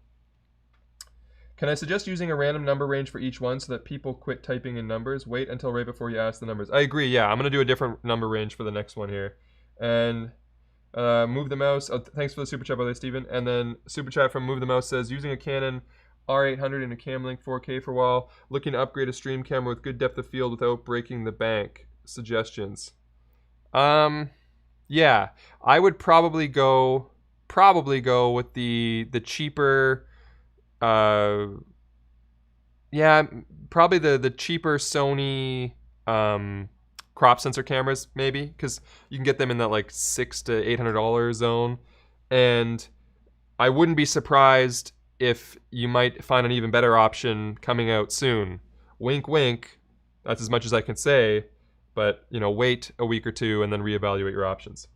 can I suggest using a random number range for each one so that people quit typing in numbers? Wait until right before you ask the numbers. I agree. Yeah, I'm gonna do a different number range for the next one here. And Move the Mouse. Oh, thanks for the super chat, by the way, Steven. And then super chat from Move the Mouse says, using a Canon R800 and a Camlink 4K for a while, looking to upgrade a stream camera with good depth of field without breaking the bank. Suggestions. Yeah, I would probably go with the cheaper. Yeah, probably the cheaper Sony crop sensor cameras, maybe, because you can get them in that like $600 to $800 zone, and I wouldn't be surprised if you might find an even better option coming out soon. Wink, wink. That's as much as I can say, but you know, wait a week or two and then reevaluate your options.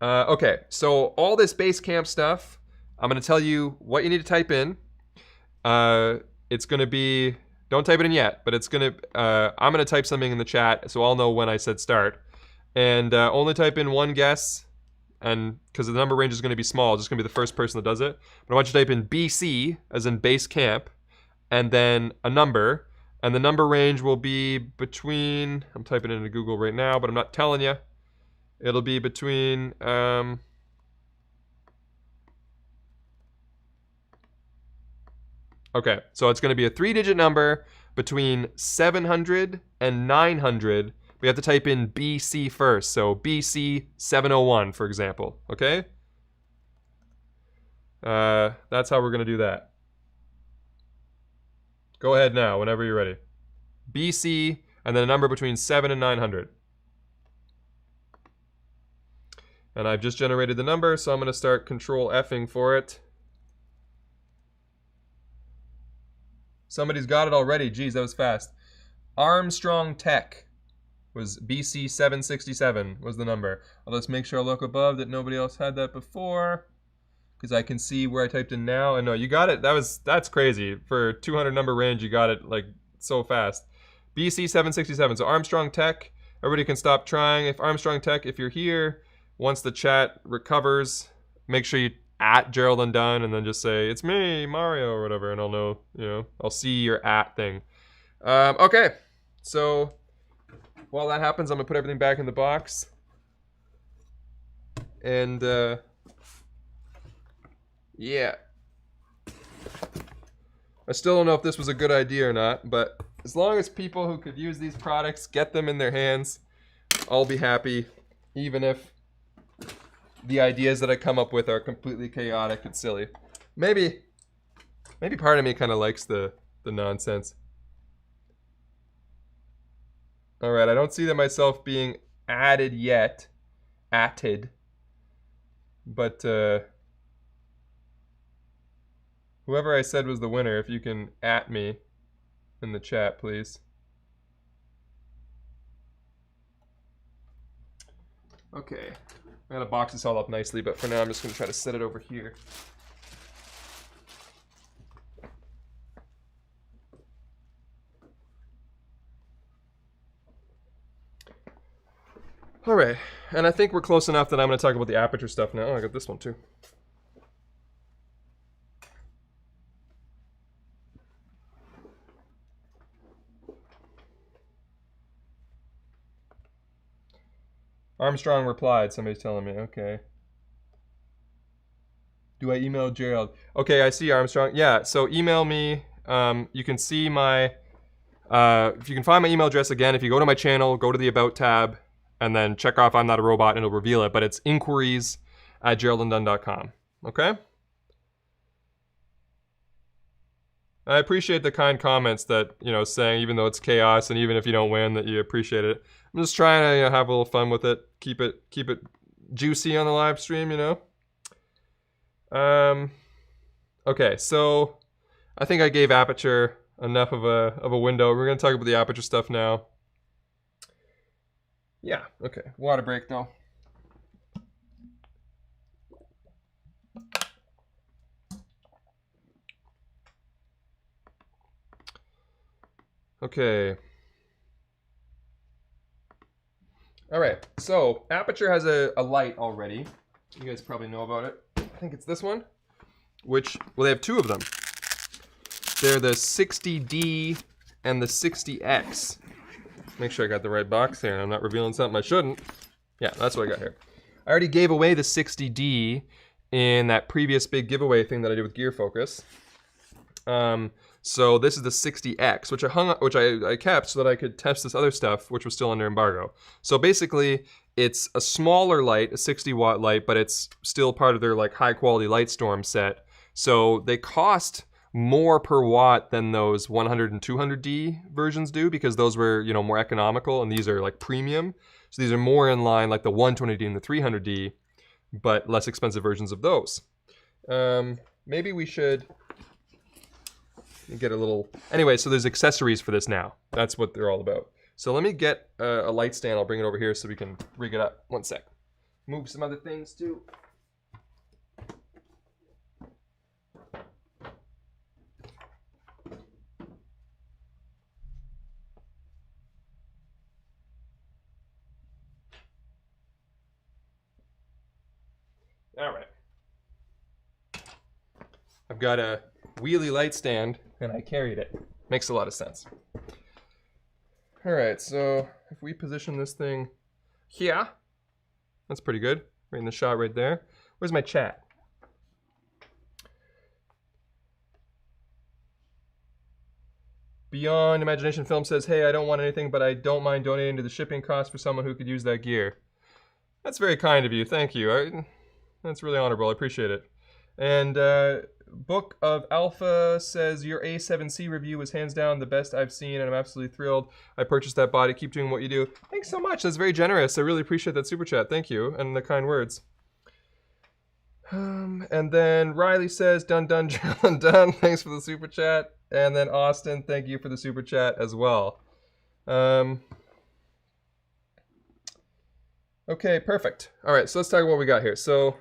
Okay, so all this BaseCamp stuff, I'm going to tell you what you need to type in. It's going to be, don't type it in yet, but it's going to, I'm going to type something in the chat so I'll know when I said start. And only type in one guess, and because the number range is going to be small, it's just going to be the first person that does it. But I want you to type in BC, as in BaseCamp, and then a number. And the number range will be between, I'm typing it into Google right now, but I'm not telling you. It'll be between, okay, so it's going to be a 3-digit number between 700 and 900. We have to type in BC first, so BC 701, for example, okay? That's how we're going to do that. Go ahead now, whenever you're ready. BC, and then a number between 7 and 900. And I've just generated the number, so I'm going to start Control Fing for it. Somebody's got it already. Geez, that was fast. Armstrong Tech was BC 767 was the number. I'll just make sure I look above that nobody else had that before, because I can see where I typed in now. And no, you got it. That's crazy. For 200 number range, you got it like so fast. BC 767. So Armstrong Tech. Everybody can stop trying. If Armstrong Tech, if you're here, once the chat recovers, make sure you at Gerald Undone and then just say, it's me, Mario, or whatever, and I'll know, you know, I'll see your at thing. Okay, so while that happens, I'm gonna put everything back in the box. And, yeah. I still don't know if this was a good idea or not, but as long as people who could use these products get them in their hands, I'll be happy, even if the ideas that I come up with are completely chaotic and silly. Maybe part of me kind of likes the nonsense. Alright, I don't see that myself being added yet. Atted. But, whoever I said was the winner, if you can at me in the chat, please. Okay. I gotta box this all up nicely, but for now I'm just gonna try to set it over here. Alright, and I think we're close enough that I'm gonna talk about the Aputure stuff now. Oh, I got this one too. Armstrong replied, somebody's telling me, okay. Do I email Gerald? Okay, I see Armstrong. Yeah, so email me. You can see my, if you can find my email address again, if you go to my channel, go to the About tab, and then check off I'm Not a Robot, and it'll reveal it, but it's inquiries@geraldandunn.com, okay? I appreciate the kind comments that, you know, saying even though it's chaos and even if you don't win, that you appreciate it. I'm just trying to, you know, have a little fun with it. Keep it juicy on the live stream, you know. Okay, so I think I gave Aputure enough of a window. We're gonna talk about the Aputure stuff now. Yeah. Okay. Water break though. Okay. All right, so Aputure has a light already. You guys probably know about it. I think it's this one, which, well, they have two of them. They're the 60D and the 60X. Make sure I got the right box here. I'm not revealing something I shouldn't. Yeah, that's what I got here. I already gave away the 60D in that previous big giveaway thing that I did with Gear Focus. So this is the 60X, which I kept so that I could test this other stuff, which was still under embargo. So basically, it's a smaller light, a 60-watt light, but it's still part of their like high-quality Lightstorm set. So they cost more per watt than those 100 and 200D versions do, because those were, you know, more economical, and these are like premium. So these are more in line like the 120D and the 300D, but less expensive versions of those. Maybe we should get a little... Anyway, so there's accessories for this now. That's what they're all about. So let me get a light stand. I'll bring it over here so we can rig it up. One sec. Move some other things too. All right. I've got a wheelie light stand and I carried it. Makes a lot of sense. All right, so if we position this thing here, that's pretty good. Right in the shot right there. Where's my chat? Beyond Imagination Film says, hey, I don't want anything, but I don't mind donating to the shipping cost for someone who could use that gear. That's very kind of you. Thank you. That's really honorable. I appreciate it. And Book of Alpha says, your A7C review was hands down the best I've seen, and I'm absolutely thrilled. I purchased that body. Keep doing what you do. Thanks so much. That's very generous. I really appreciate that super chat. Thank you, and the kind words. And then Riley says, done, done, done. Thanks for the super chat. And then Austin, thank you for the super chat as well. Okay, perfect. All right, so let's talk about what we got here. So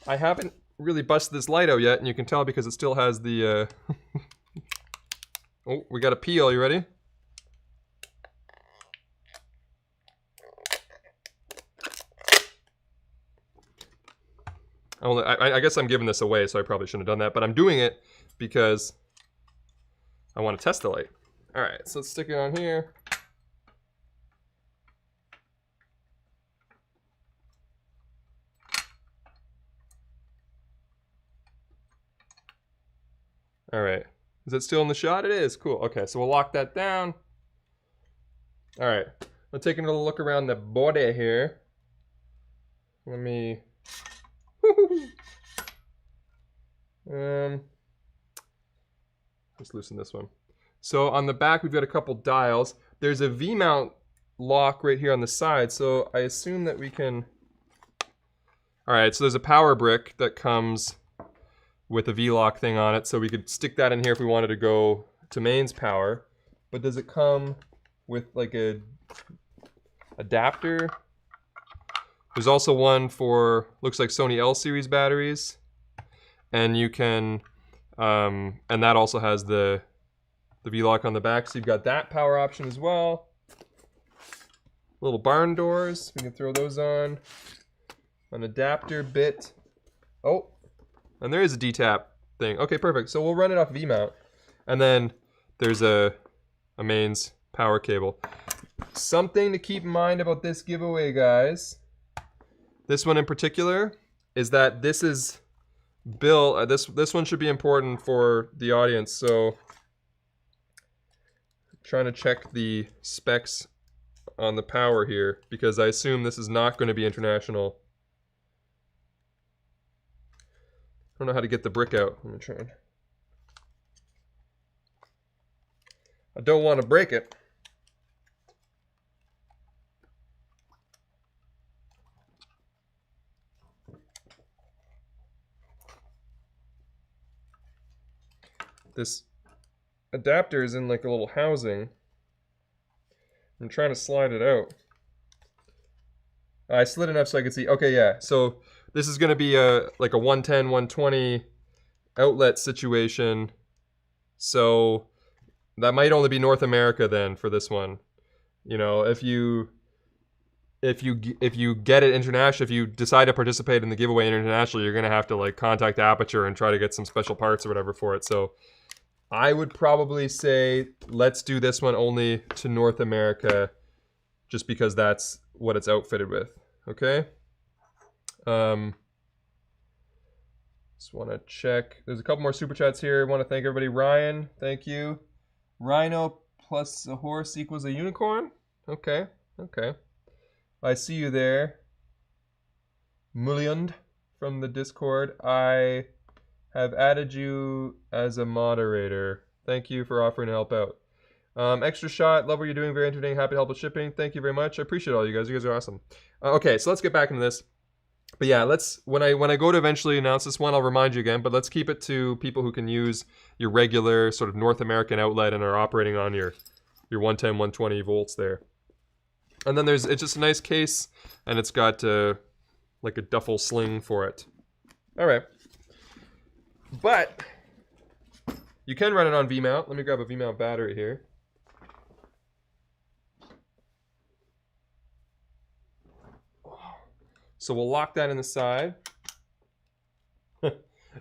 I haven't really busted this light out yet, and you can tell because it still has the oh, we got a peel. You ready? I guess I'm giving this away, so I probably shouldn't have done that, but I'm doing it because I want to test the light. All right, so let's stick it on here. All right, is it still in the shot? It is, cool. Okay, so we'll lock that down. All right, let's take a little look around the body here. Let me, let's loosen this one. So on the back, we've got a couple dials. There's a V-mount lock right here on the side, so I assume that we can... All right, so there's a power brick that comes with a V-lock thing on it, so we could stick that in here if we wanted to go to mains power. But does it come with like a adapter? There's also one for, looks like Sony L series batteries. And you can, and that also has the V-lock on the back, so you've got that power option as well. Little barn doors, we can throw those on. An adapter bit. Oh, and there is a D-tap thing. Okay, perfect. So we'll run it off V-mount. And then there's a mains power cable. Something to keep in mind about this giveaway, guys. This one in particular is that this is built. This one should be important for the audience. So I'm trying to check the specs on the power here because I assume this is not going to be international. I don't know how to get the brick out. Let me try. I don't want to break it. This adapter is in like a little housing. I'm trying to slide it out. I slid enough so I could see. Okay, yeah. So this is going to be like a 110, 120 outlet situation. So that might only be North America then for this one. You know, if you get it international, if you decide to participate in the giveaway internationally, you're going to have to like contact Aputure and try to get some special parts or whatever for it. So I would probably say let's do this one only to North America just because that's what it's outfitted with. Okay? Just want to check. There's a couple more super chats here. I want to thank everybody. Ryan, thank you. Rhino plus a horse equals a unicorn? Okay, okay. I see you there. Muliund from the Discord. I have added you as a moderator. Thank you for offering to help out. Extra shot, love what you're doing, very entertaining, happy to help with shipping. Thank you very much. I appreciate all you guys. You guys are awesome. Okay, so let's get back into this. But yeah, let's when I go to eventually announce this one, I'll remind you again, but let's keep it to people who can use your regular sort of North American outlet and are operating on your 110, 120 volts there. And then it's just a nice case, and it's got like a duffel sling for it. All right. But you can run it on V-mount. Let me grab a V-mount battery here. So we'll lock that in the side.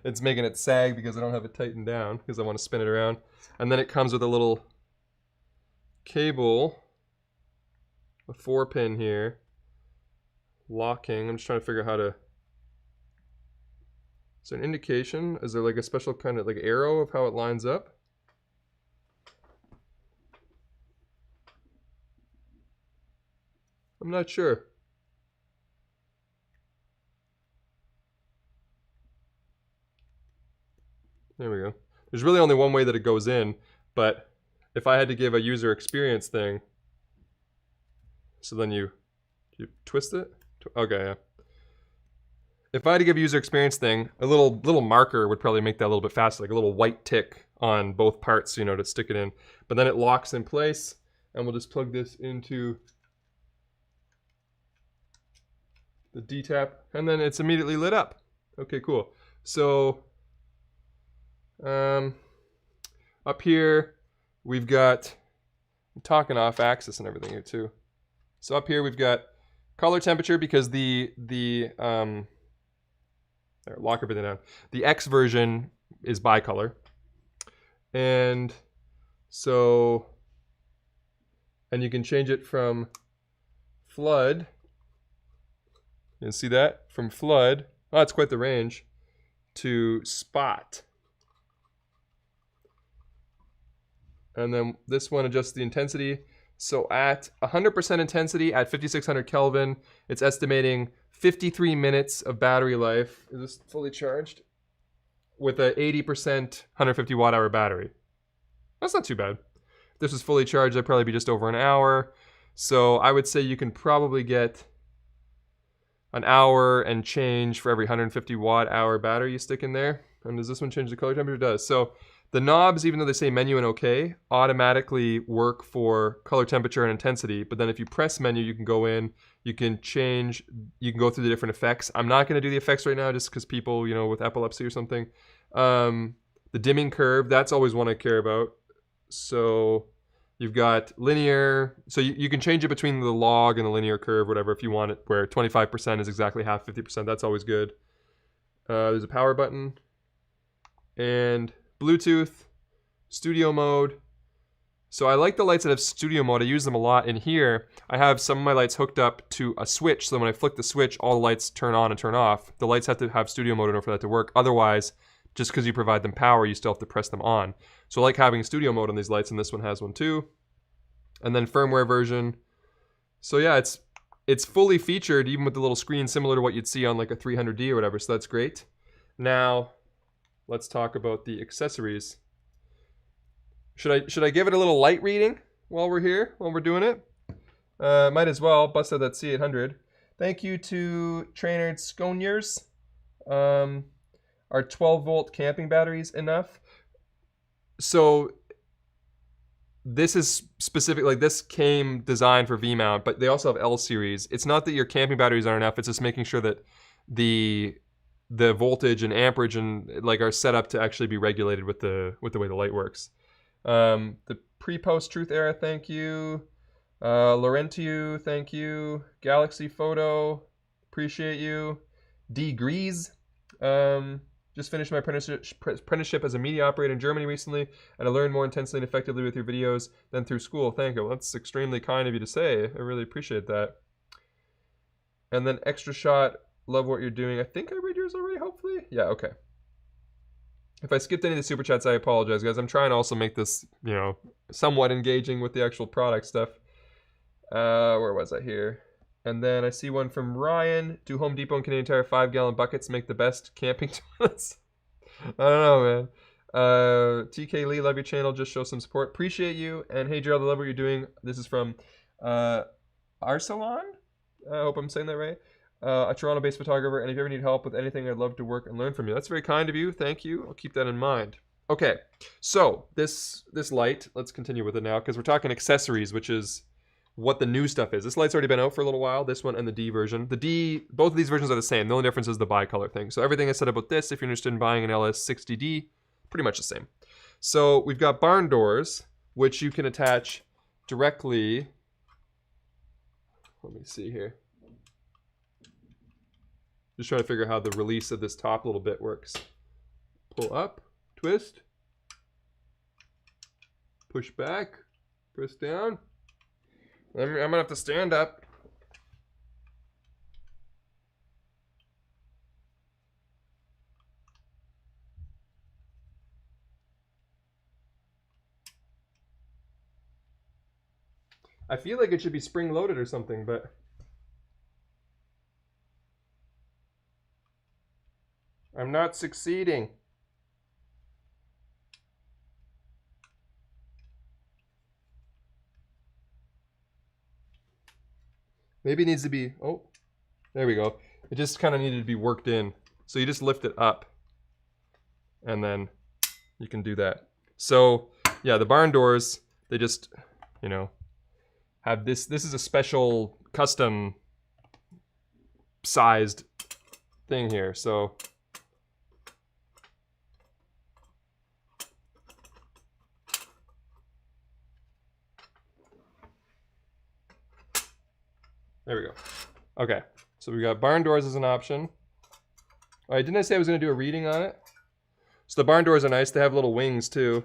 It's making it sag because I don't have it tightened down because I want to spin it around. And then it comes with a little cable, a 4-pin here, locking. I'm just trying to figure out how to... Is there an indication? Is there like a special kind of like arrow of how it lines up? I'm not sure. There we go. There's really only one way that it goes in, but if I had to give a user experience thing, so then you twist it? Okay, yeah. If I had to give a user experience thing, a little marker would probably make that a little bit faster, like a little white tick on both parts, you know, to stick it in. But then it locks in place, and we'll just plug this into the D-tap, and then it's immediately lit up. Okay, cool. So up here we've got, I'm talking off axis and everything here too. So up here we've got color temperature because the There, lock everything down. The X version is bicolor. And so, and you can change it from flood. You can see that? From flood, oh, that's quite the range, to spot. And then this one adjusts the intensity. So at 100% intensity at 5600 Kelvin, it's estimating 53 minutes of battery life. Is this fully charged? With a 80% 150 watt hour battery. That's not too bad. If this was fully charged, that'd probably be just over an hour. So I would say you can probably get an hour and change for every 150 watt hour battery you stick in there. And does this one change the color temperature? It does. So the knobs, even though they say menu and OK, automatically work for color temperature and intensity. But then if you press menu, you can go in, you can change, you can go through the different effects. I'm not going to do the effects right now just because people, you know, with epilepsy or something. The dimming curve, that's always one I care about. So you've got linear, so you can change it between the log and the linear curve, whatever, if you want it, where 25% is exactly half 50%. That's always good. There's a power button. And Bluetooth, studio mode. So I like the lights that have studio mode. I use them a lot. In here, I have some of my lights hooked up to a switch. So when I flick the switch, all the lights turn on and turn off. The lights have to have studio mode in order for that to work. Otherwise, just because you provide them power, you still have to press them on. So I like having studio mode on these lights, and this one has one too. And then firmware version. So yeah, it's fully featured, even with the little screen, similar to what you'd see on like a 300D or whatever. So that's great. Now, let's talk about the accessories. Should I give it a little light reading while we're here, while we're doing it? Might as well. Bust out that C800. Thank you to Trainerd Sconiers. Are 12 volt camping batteries enough? So this is specific, like this came designed for V-mount, but they also have L series. It's not that your camping batteries aren't enough, it's just making sure that the voltage and amperage and like are set up to actually be regulated with the way the light works. The pre-post truth era, thank you. Laurentiu, thank you. Galaxy Photo, appreciate you. D Grease, just finished my apprenticeship as a media operator in Germany recently, and I learned more intensely and effectively with your videos than through school. Thank you. Well, that's extremely kind of you to say. I really appreciate that. And then Extra Shot, love what you're doing. I think I read yours already, hopefully. Yeah, okay. If I skipped any of the super chats, I apologize, guys. I'm trying to also make this, you know, somewhat engaging with the actual product stuff. Where was I here? And then I see one from Ryan. Do Home Depot and Canadian Tire 5-gallon buckets make the best camping toilets? I don't know, man. TK Lee, love your channel. Just show some support. Appreciate you. And hey, Gerald, I love what you're doing. This is from Arsalan. I hope I'm saying that right. A Toronto-based photographer. And if you ever need help with anything, I'd love to work and learn from you. That's very kind of you. Thank you. I'll keep that in mind. Okay, so this light, let's continue with it now because we're talking accessories, which is what the new stuff is. This light's already been out for a little while, this one and the D version. The D, both of these versions are the same. The only difference is the bicolor thing. So everything I said about this, if you're interested in buying an LS60D, pretty much the same. So we've got barn doors, which you can attach directly. Let me see here. Just trying to figure out how the release of this top little bit works. Pull up, twist, push back, press down. I'm gonna have to stand up. I feel like it should be spring loaded or something, but I'm not succeeding. Maybe it needs to be, oh, there we go. It just kind of needed to be worked in. So you just lift it up and then you can do that. So yeah, the barn doors, they just, you know, have this. This is a special custom sized thing here. So there we go. Okay, so we got barn doors as an option. All right, didn't I say I was going to do a reading on it? So the barn doors are nice. They have little wings too.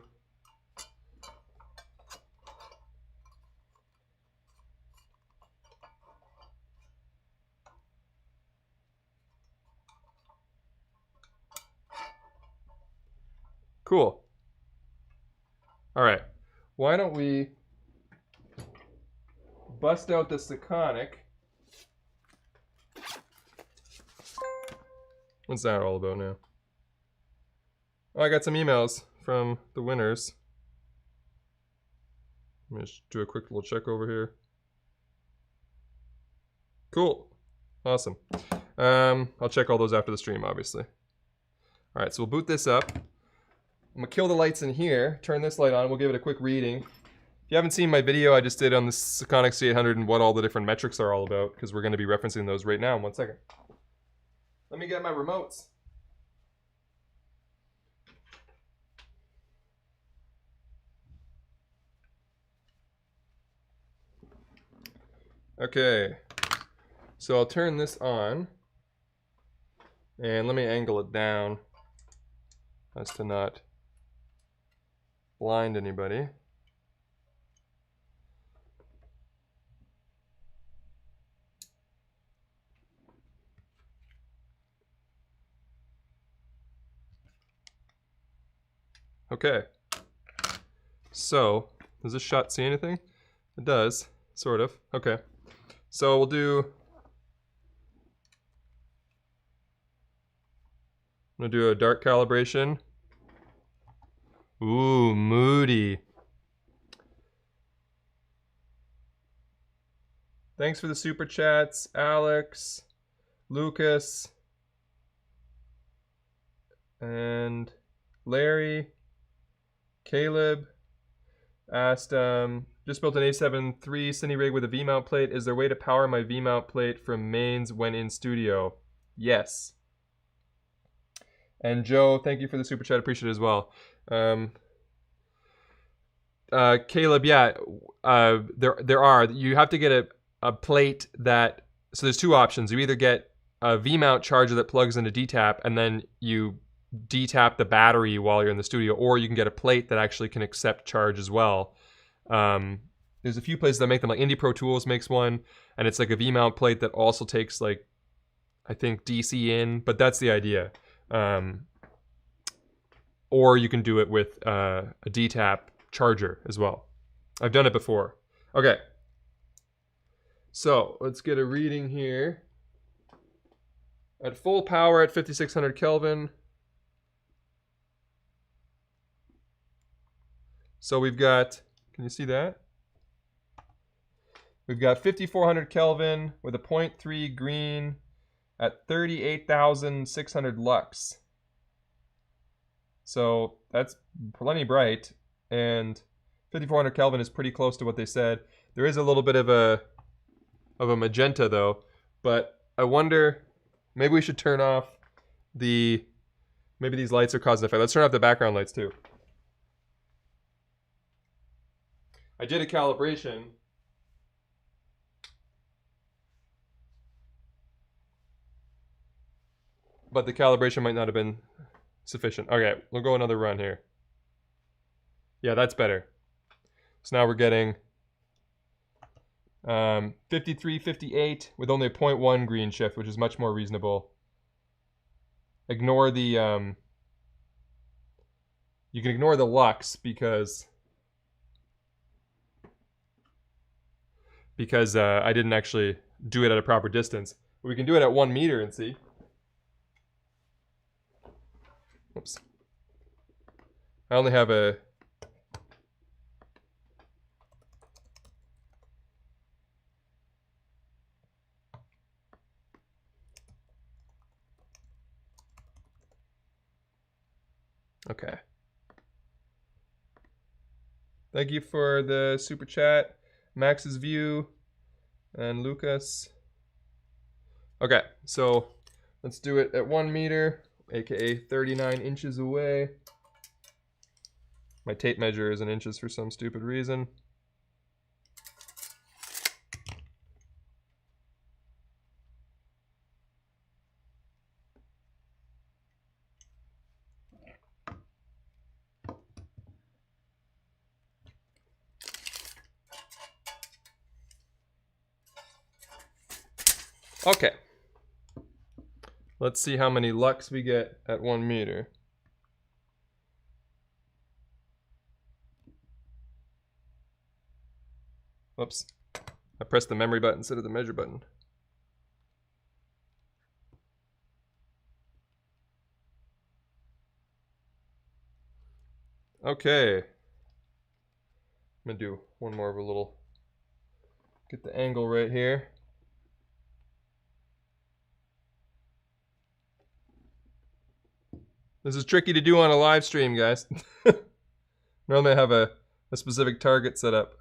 Cool. All right. Why don't we bust out the Seconic? What's that all about now? Oh, I got some emails from the winners. Let me just do a quick little check over here. Cool. Awesome. I'll check all those after the stream, obviously. All right, so we'll boot this up. I'm gonna kill the lights in here, turn this light on, we'll give it a quick reading. If you haven't seen my video I just did on the Seconic C800 and what all the different metrics are all about, because we're gonna be referencing those right now in 1 second. Let me get my remotes. Okay, so I'll turn this on, and let me angle it down as to not blind anybody. Okay, so does this shot see anything? It does, sort of. Okay, so we'll do, I'm gonna do a dark calibration. Ooh, moody. Thanks for the super chats, Alex, Lucas, and Larry. Caleb asked, just built an A7 III Cine rig with a V-mount plate. Is there a way to power my V-mount plate from mains when in studio? Yes. And Joe, thank you for the super chat. Appreciate it as well. Caleb, yeah, there are. You have to get a plate that, so there's two options. You either get a V-mount charger that plugs into DTAP and then you DTAP the battery while you're in the studio, or you can get a plate that actually can accept charge as well. There's a few places that make them, like Indie Pro Tools makes one, and it's like a V-mount plate that also takes, like, I think DC in, but that's the idea. Or you can do it with a DTAP charger as well. I've done it before. Okay, so let's get a reading here. At full power at 5600 Kelvin. So we've got, can you see that? We've got 5400 Kelvin with a 0.3 green at 38,600 lux. So that's plenty bright, and 5400 Kelvin is pretty close to what they said. There is a little bit of a magenta though, but I wonder, maybe we should turn off maybe these lights are causing effect. Let's turn off the background lights too. I did a calibration. But the calibration might not have been sufficient. Okay, we'll go another run here. Yeah, that's better. So now we're getting 53, 58 with only a 0.1 green shift, which is much more reasonable. Ignore the, you can ignore the lux because I didn't actually do it at a proper distance. But we can do it at 1 meter and see. Oops. I only have a... Okay. Thank you for the super chat, Max's View, and Lucas. Okay, so let's do it at 1 meter, aka 39 inches away. My tape measure is in inches for some stupid reason. Okay. Let's see how many lux we get at 1 meter. Whoops. I pressed the memory button instead of the measure button. Okay. I'm gonna do one more of a little, get the angle right here. This is tricky to do on a live stream, guys. Normally I have a specific target set up.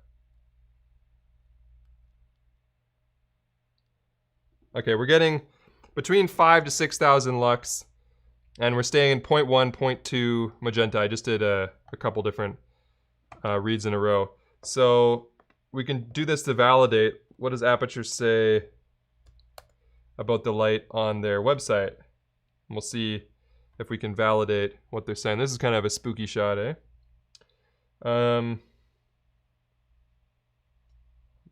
Okay, we're getting between 5,000 to 6,000 lux, and we're staying in 0.1, 0.2 magenta. I just did a couple different reads in a row. So we can do this to validate. What does Aputure say about the light on their website? And we'll see if we can validate what they're saying. This is kind of a spooky shot, eh?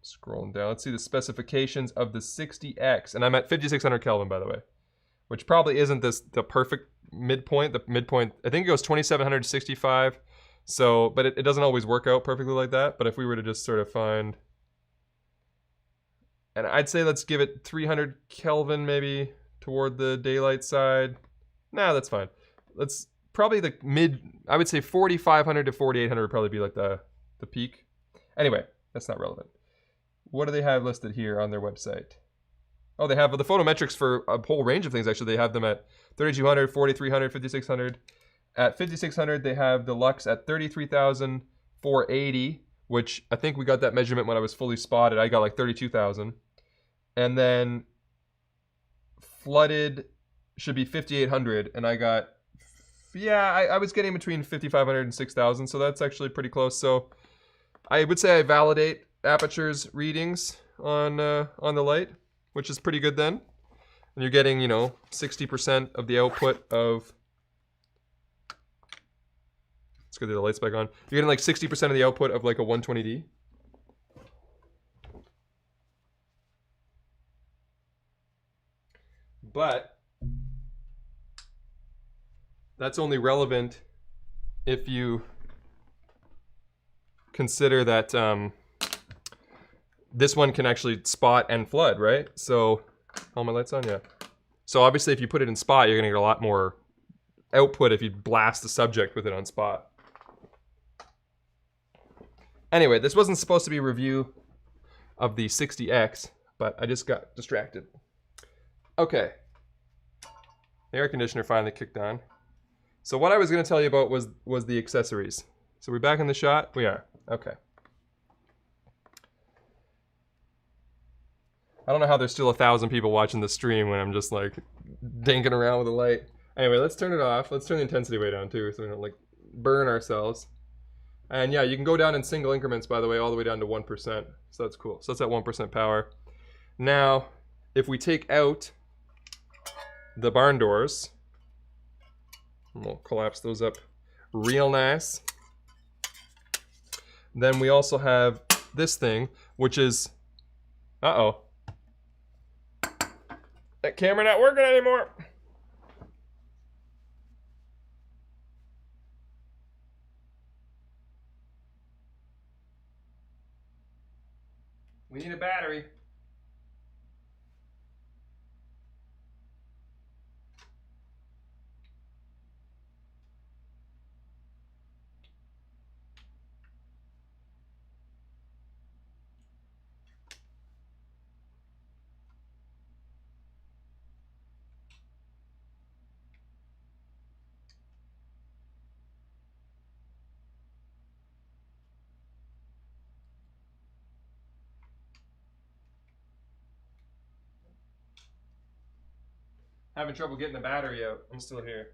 Scrolling down, let's see the specifications of the 60X. And I'm at 5600 Kelvin, by the way, which probably isn't the perfect midpoint. The midpoint, I think it goes 2700 to 65. So, but it doesn't always work out perfectly like that. But if we were to just sort of find, and I'd say let's give it 300 Kelvin maybe toward the daylight side. Nah, that's fine. Let's probably the mid, I would say 4500 to 4800 would probably be like the peak. Anyway, that's not relevant. What do they have listed here on their website? Oh, they have the photometrics for a whole range of things, actually. They have them at 3200, 4300, 5600. At 5600, they have the lux at 33,480, which I think we got that measurement when I was fully spotted. I got like 32,000. And then flooded should be 5,800, and I got, yeah, I was getting between 5,500 and 6,000, so that's actually pretty close. So I would say I validate Aputure's readings on the light, which is pretty good then. And you're getting, you know, 60% of the output of, let's get the lights back on. You're getting like 60% of the output of like a 120D. But that's only relevant if you consider that this one can actually spot and flood, right? So, all my lights on, yeah. So obviously if you put it in spot, you're gonna get a lot more output if you blast the subject with it on spot. Anyway, this wasn't supposed to be a review of the 60X, but I just got distracted. Okay. The air conditioner finally kicked on. So what I was gonna tell you about was the accessories. So we're back in the shot? We are, okay. I don't know how there's still 1,000 people watching the stream when I'm just like dinking around with the light. Anyway, let's turn it off. Let's turn the intensity way down too, so we don't like burn ourselves. And yeah, you can go down in single increments, by the way, all the way down to 1%. So that's cool. So that's at 1% power. Now, if we take out the barn doors, we'll collapse those up real nice. Then we also have this thing, which is, uh-oh. That camera not working anymore. We need a battery. Having trouble getting the battery out. I'm still here.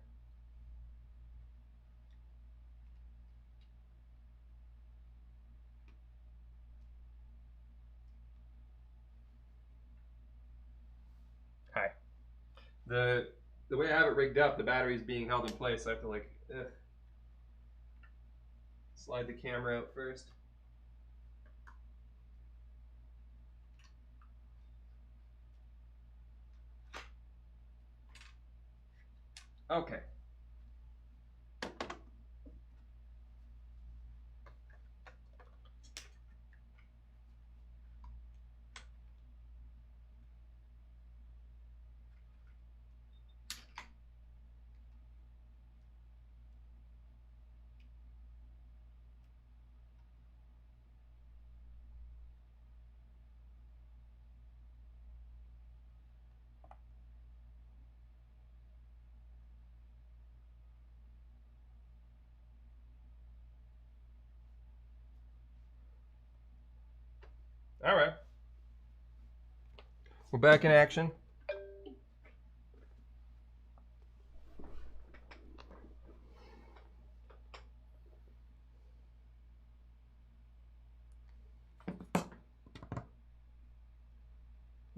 Hi. The way I have it rigged up, the battery is being held in place. So I have to like slide the camera out first. Okay. All right. We're back in action.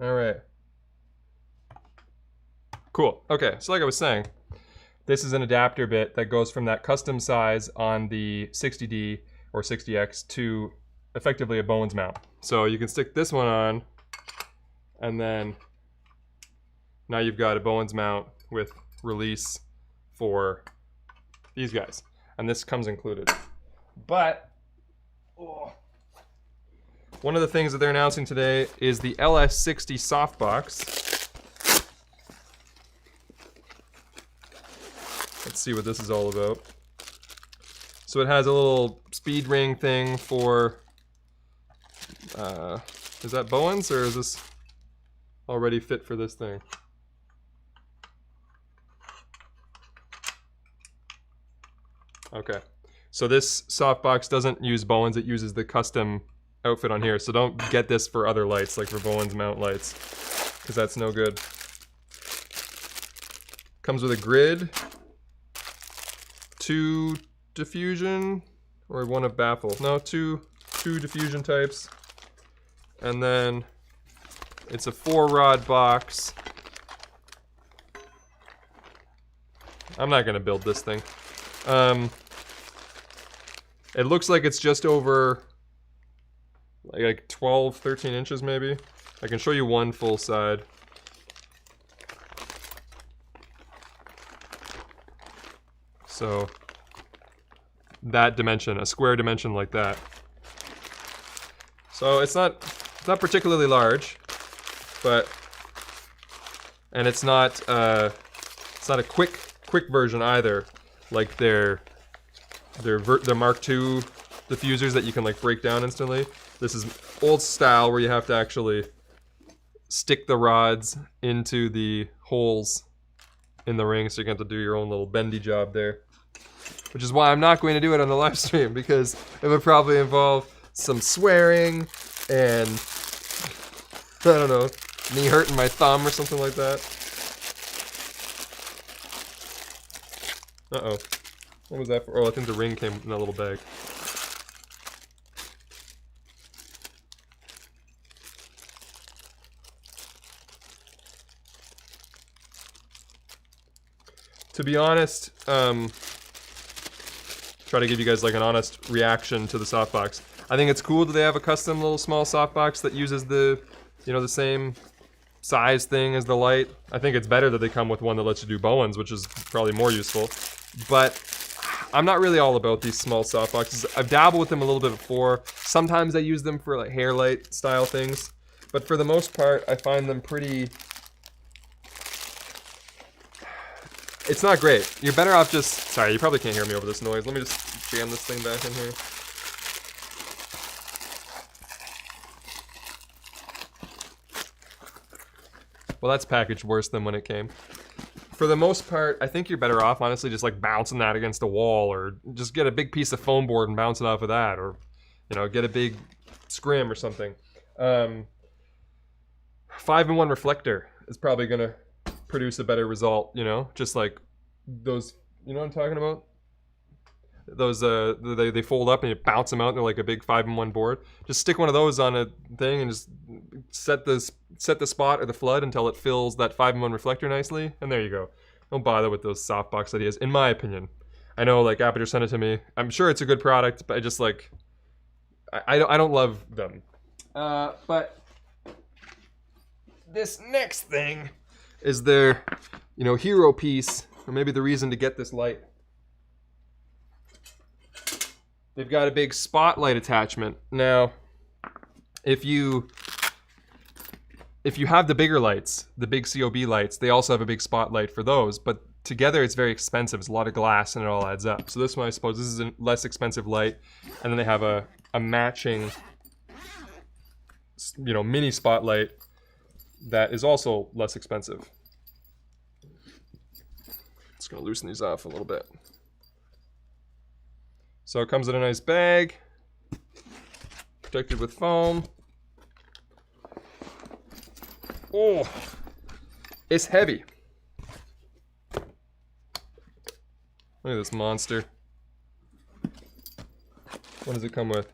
All right. Cool. Okay, so like I was saying, this is an adapter bit that goes from that custom size on the 60D or 60X to effectively a Bowens mount. So you can stick this one on, and then now you've got a Bowens mount with release for these guys. And this comes included. But one of the things that they're announcing today is the LS60 Softbox. Let's see what this is all about. So it has a little speed ring thing for, is that Bowens or is this already fit for this thing? Okay, so this softbox doesn't use Bowens, it uses the custom outfit on here. So don't get this for other lights, like for Bowens mount lights, because that's no good. Comes with a grid, 2 diffusion, or 1 of baffle. No, two diffusion types. And then it's a 4-rod box. I'm not gonna build this thing. It looks like it's just over like 12, 13 inches maybe. I can show you one full side. So that dimension, a square dimension like that. So it's not particularly large, but, and it's not a quick version either, like their Mark II diffusers that you can like break down instantly. This is old style where you have to actually stick the rods into the holes in the ring, so you have to do your own little bendy job there. Which is why I'm not going to do it on the live stream, because it would probably involve some swearing and, I don't know, me hurting my thumb or something like that. Uh-oh. What was that for? Oh, I think the ring came in a little bag. To be honest, try to give you guys like an honest reaction to the softbox. I think it's cool that they have a custom little small softbox that uses the, you know, the same size thing as the light. I think it's better that they come with one that lets you do Bowens, which is probably more useful. But I'm not really all about these small softboxes. I've dabbled with them a little bit before. Sometimes I use them for like hair light style things. But for the most part, I find them pretty... It's not great. You're better off just... Sorry, you probably can't hear me over this noise. Let me just jam this thing back in here. Well, that's packaged worse than when it came. For the most part, I think you're better off, honestly, just like bouncing that against a wall, or just get a big piece of foam board and bounce it off of that, or, you know, get a big scrim or something. 5-in-1 reflector is probably gonna produce a better result, you know, just like those, you know what I'm talking about? Those, they fold up and you bounce them out, and they're like a big 5-in-1 board. Just stick one of those on a thing and just set the spot or the flood until it fills that 5-in-1 reflector nicely, and there you go. Don't bother with those softbox ideas, in my opinion. I know, like, Aputure sent it to me. I'm sure it's a good product, but I just, like, I don't love them. But this next thing is their, you know, hero piece. or maybe the reason to get this light. They've got a big spotlight attachment. Now, if you have the bigger lights, the big COB lights, they also have a big spotlight for those, but together it's very expensive. It's a lot of glass and it all adds up. So this one, I suppose, this is a less expensive light, and then they have a matching, you know, mini spotlight that is also less expensive. Just gonna loosen these off a little bit. So it comes in a nice bag, protected with foam. Oh, it's heavy. Look at this monster. What does it come with?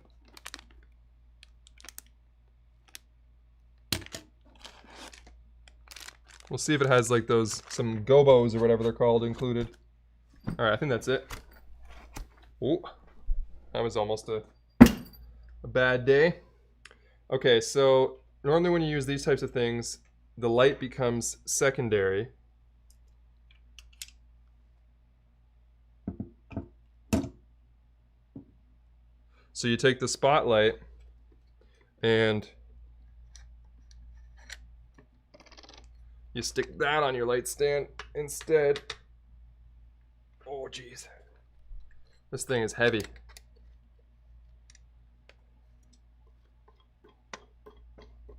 We'll see if it has like those, some gobos or whatever they're called included. Alright, I think that's it. Oh, that was almost a bad day. Okay, so normally when you use these types of things, the light becomes secondary. So you take the spotlight and you stick that on your light stand instead. Oh geez, this thing is heavy.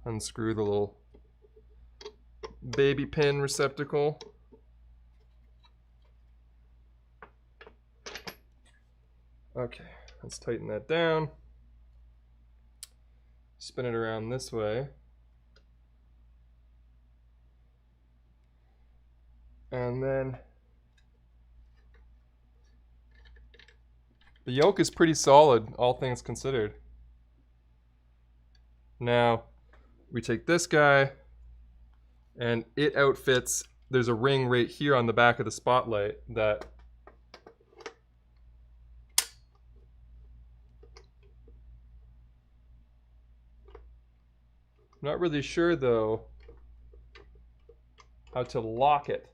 Unscrew the little baby pin receptacle. Okay, let's tighten that down. Spin it around this way. And then the yoke is pretty solid, all things considered. Now, we take this guy, and it outfits, there's a ring right here on the back of the spotlight that I'm not really sure though how to lock it.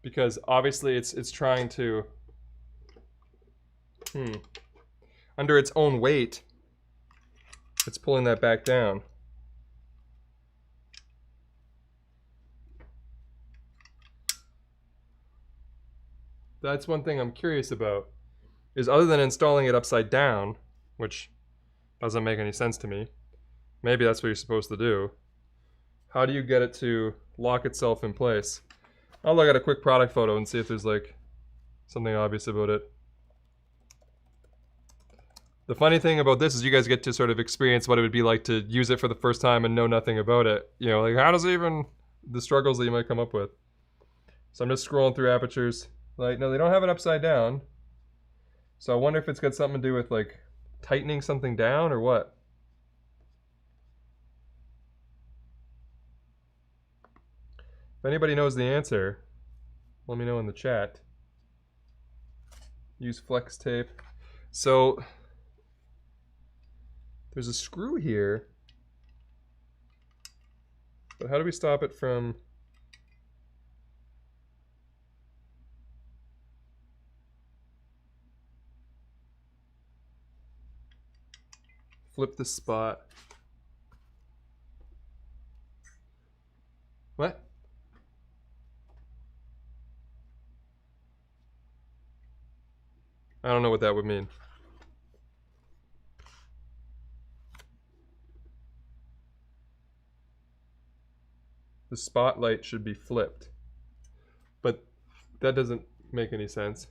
Because obviously it's trying to under its own weight, it's pulling that back down. That's one thing I'm curious about, is other than installing it upside down, which doesn't make any sense to me, maybe that's what you're supposed to do, how do you get it to lock itself in place? I'll look at a quick product photo and see if there's like something obvious about it. The funny thing about this is you guys get to sort of experience what it would be like to use it for the first time and know nothing about it. You know, like how does it even, the struggles that you might come up with. So I'm just scrolling through Aputures. Like, no, they don't have it upside down. So I wonder if it's got something to do with like tightening something down or what. If anybody knows the answer, let me know in the chat. Use flex tape. So there's a screw here, but how do we stop it from flip the spot? What? I don't know what that would mean. The spotlight should be flipped, but that doesn't make any sense.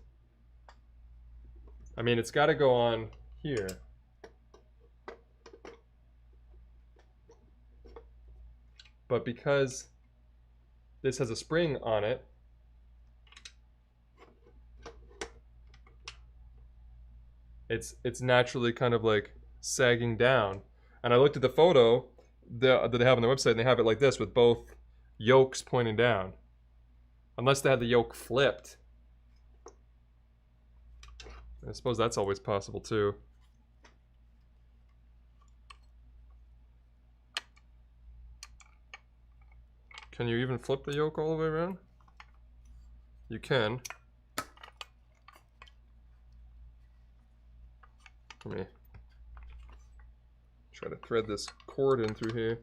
I mean, it's got to go on here. But because this has a spring on it, it's naturally kind of like sagging down. And I looked at the photo that they have on their website, and they have it like this with both yokes pointing down. Unless they had the yoke flipped. I suppose that's always possible too. Can you even flip the yoke all the way around? You can. Let me try to thread this cord in through here.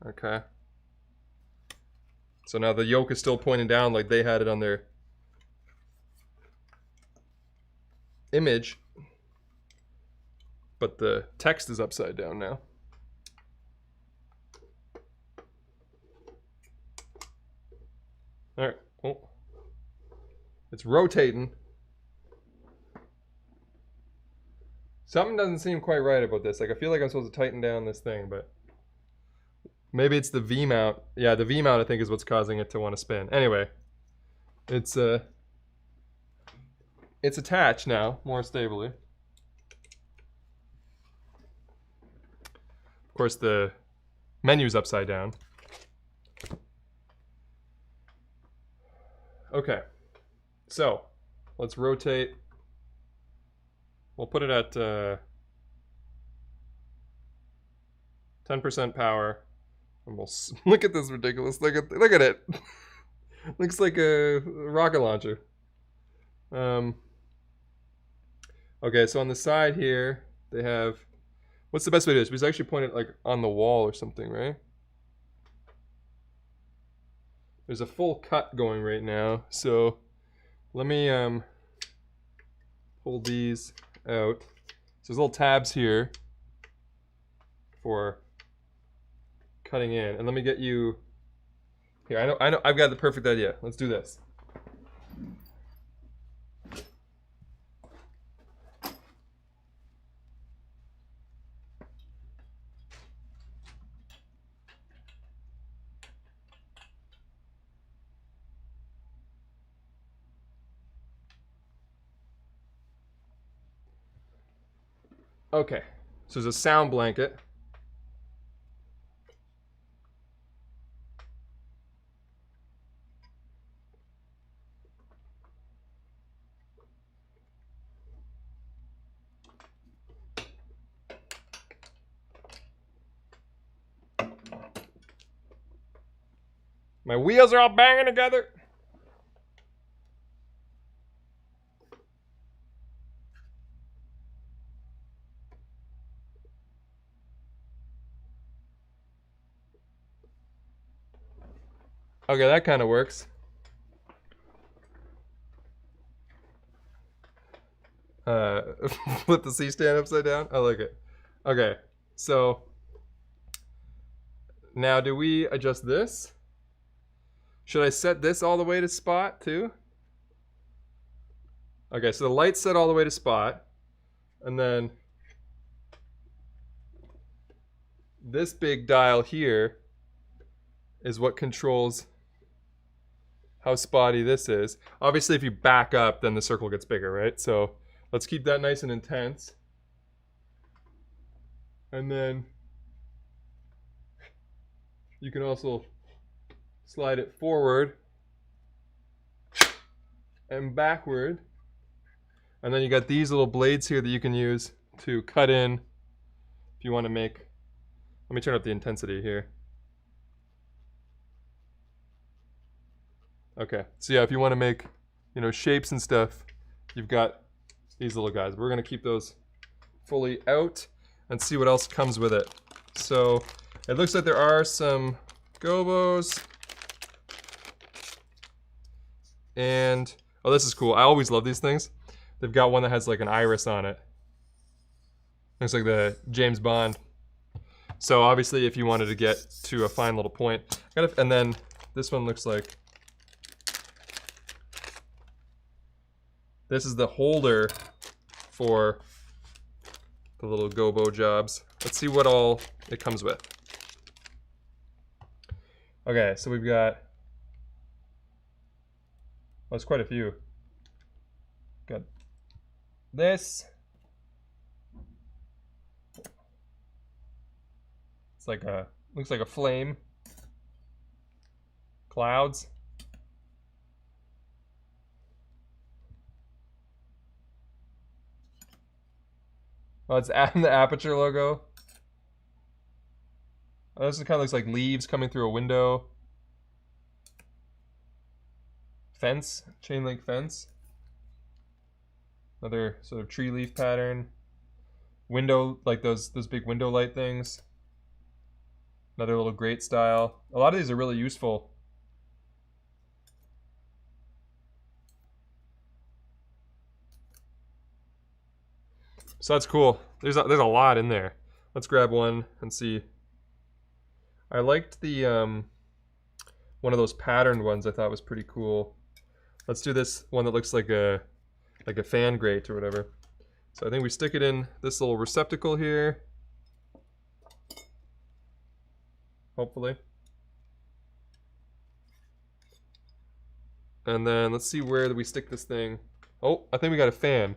Okay. So now the yoke is still pointing down like they had it on their image, but the text is upside down now. All right. Oh. It's rotating. Something doesn't seem quite right about this. Like, I feel like I'm supposed to tighten down this thing, but maybe it's the V-mount. Yeah, the V-mount I think is what's causing it to want to spin. Anyway, it's attached now more stably. Of course, the menu's upside down. Okay, so let's rotate. We'll put it at 10% power, and we'll look at this ridiculous. Look at it. Looks like a rocket launcher. Okay, so on the side here they have. What's the best way to do this? We actually point it like on the wall or something, right? There's a full cut going right now, so let me pull these out. So there's little tabs here for cutting in, and let me get you here. I know I've got the perfect idea. Let's do this. Okay, so there's a sound blanket. My wheels are all banging together. Okay, that kind of works. Flip the C-stand upside down. I like it. Okay, so now do we adjust this? Should I set this all the way to spot too? Okay, so the light's set all the way to spot, and then this big dial here is what controls how spotty this is. Obviously, if you back up, then the circle gets bigger, right? So let's keep that nice and intense. And then you can also slide it forward and backward. And then you got these little blades here that you can use to cut in if you want to make. Let me turn up the intensity here. Okay, so yeah, if you want to make, you know, shapes and stuff, you've got these little guys. We're gonna keep those fully out and see what else comes with it. So it looks like there are some gobos. And, oh, this is cool. I always love these things. They've got one that has like an iris on it. Looks like the James Bond. So obviously if you wanted to get to a fine little point, and then this one looks like, this is the holder for the little gobo jobs. Let's see what all it comes with. Okay, so we've got, well, it's quite a few. Got this. It's like a, looks like a flame. Clouds. Oh, it's adding the Aputure logo. Oh, this kind of looks like leaves coming through a window. Fence, chain link fence. Another sort of tree leaf pattern. Window, like those big window light things. Another little grate style. A lot of these are really useful. So that's cool. There's a lot in there. Let's grab one and see. I liked the one of those patterned ones. I thought was pretty cool. Let's do this one that looks like a fan grate or whatever. So I think we stick it in this little receptacle here. Hopefully. And then let's see where we stick this thing. Oh, I think we got a fan.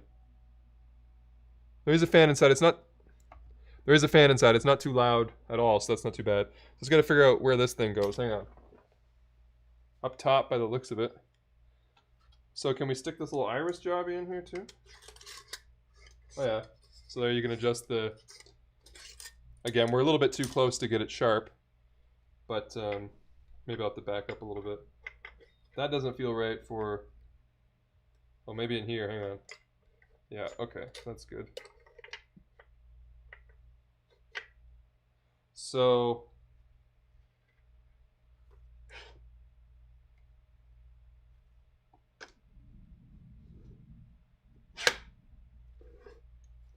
There is a fan inside. There is a fan inside. It's not too loud at all, so that's not too bad. Just got to figure out where this thing goes. Hang on. Up top by the looks of it. So can we stick this little iris jobby in here too? Oh yeah. So there you can adjust the... Again, we're a little bit too close to get it sharp. But maybe I'll have to back up a little bit. That doesn't feel right for... Oh, maybe in here. Hang on. Yeah, okay. That's good. So...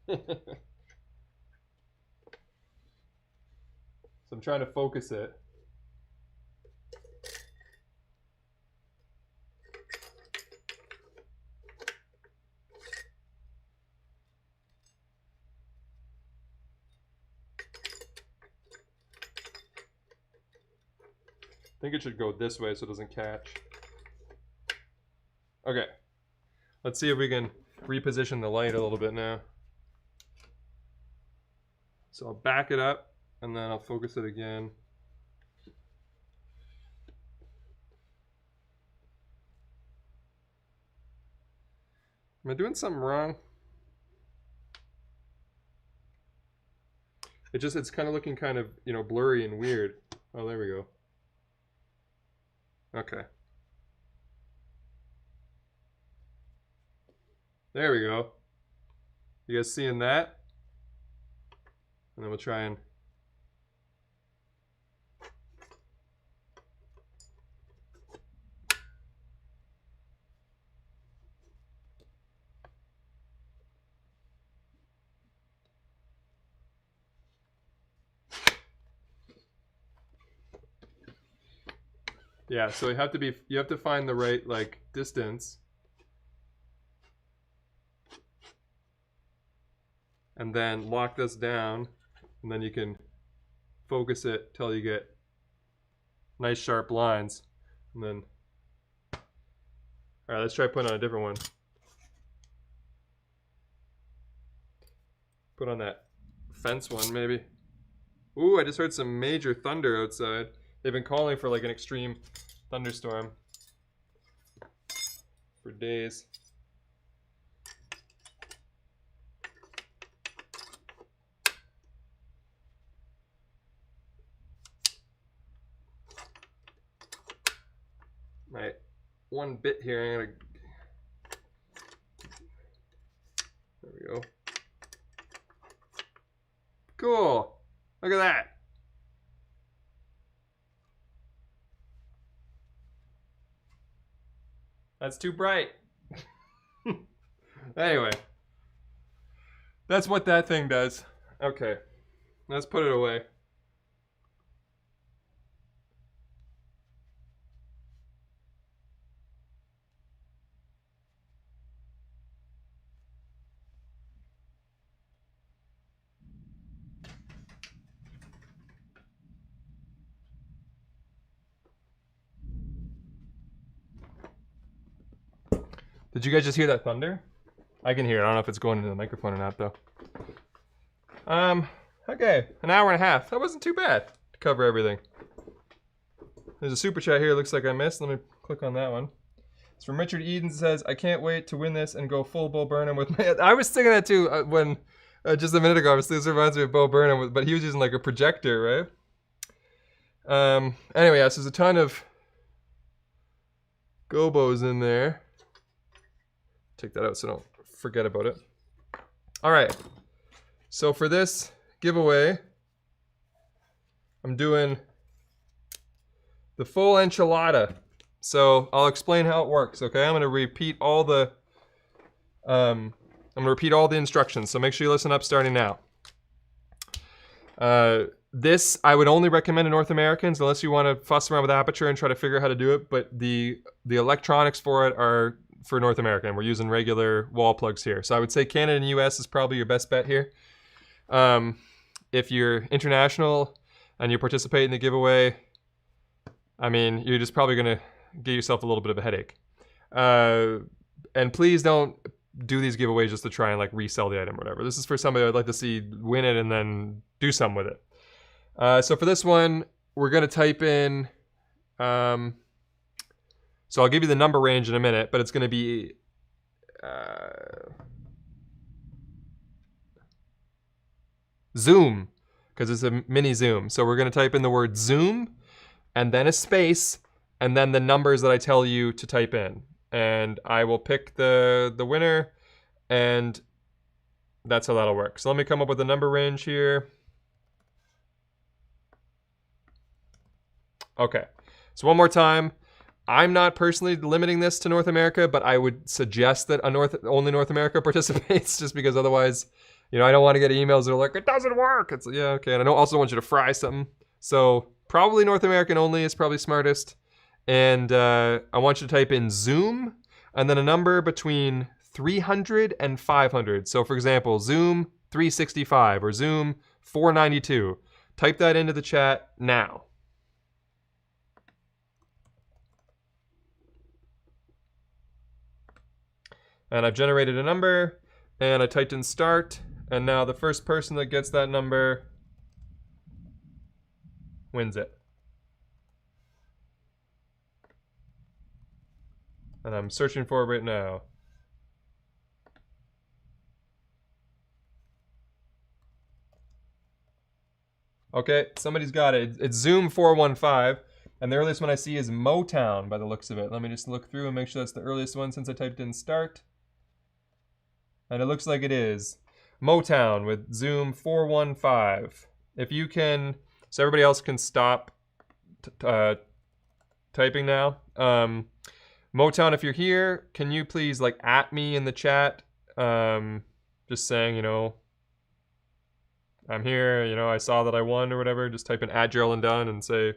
So I'm trying to focus it. I think it should go this way so it doesn't catch. Okay. Let's see if we can reposition the light a little bit now. So I'll back it up and then I'll focus it again. Am I doing something wrong? It's kind of looking kind of, you know, blurry and weird. Oh, there we go. Okay. There we go. You guys seeing that? And then we'll try and... Yeah, so you have to find the right like distance. And then lock this down, and then you can focus it till you get nice sharp lines. And then, all right, let's try putting on a different one. Put on that fence one, maybe. Ooh, I just heard some major thunder outside. They've been calling for like an extreme thunderstorm for days. Right, one bit here, I'm gonna... There we go. Cool, look at that. That's too bright. Anyway, that's what that thing does. Okay, let's put it away. Did you guys just hear that thunder? I can hear it. I don't know if it's going into the microphone or not, though. Okay, an hour and a half. That wasn't too bad to cover everything. There's a super chat here. Looks like I missed. Let me click on that one. It's from Richard Eden. Says, "I can't wait to win this and go full Bo Burnham with my." I was thinking that too when Just a minute ago, obviously, this reminds me of Bo Burnham, but he was using like a projector, right? Anyway, yes, there's a ton of gobos in there. Take that out so don't forget about it. All right. So for this giveaway, I'm doing the full enchilada. So I'll explain how it works, okay? I'm gonna repeat all the instructions, so make sure you listen up starting now. This I would only recommend to North Americans unless you want to fuss around with Aputure and try to figure out how to do it, but the electronics for it are for North America, and we're using regular wall plugs here. So I would say Canada and US is probably your best bet here. If you're international and you participate in the giveaway, I mean, you're just probably gonna get yourself a little bit of a headache. And please don't do these giveaways just to try and like resell the item or whatever. This is for somebody I'd like to see win it and then do something with it. So for this one, we're gonna type in, so I'll give you the number range in a minute, but it's gonna be, Zoom, because it's a mini Zoom. So we're gonna type in the word Zoom, and then a space, and then the numbers that I tell you to type in. And I will pick the winner, and that's how that'll work. So let me come up with a number range here. Okay, so one more time. I'm not personally limiting this to North America, but I would suggest that only North America participates, just because otherwise, you know, I don't want to get emails that are like, it doesn't work. It's like, yeah, okay. And I also want you to fry something. So probably North American only is probably smartest. And I want you to type in Zoom and then a number between 300 and 500. So for example, Zoom 365 or Zoom 492. Type that into the chat now. And I've generated a number, and I typed in start, and now the first person that gets that number wins it. And I'm searching for it right now. Okay, somebody's got it. It's Zoom 415, and the earliest one I see is Motown by the looks of it. Let me just look through and make sure that's the earliest one since I typed in start. And it looks like it is. Motown with Zoom 415. If you can, so everybody else can stop typing now. Motown, if you're here, can you please like at me in the chat? Just saying, you know, I'm here, you know, I saw that I won or whatever. Just type in at Gerald Dunn and say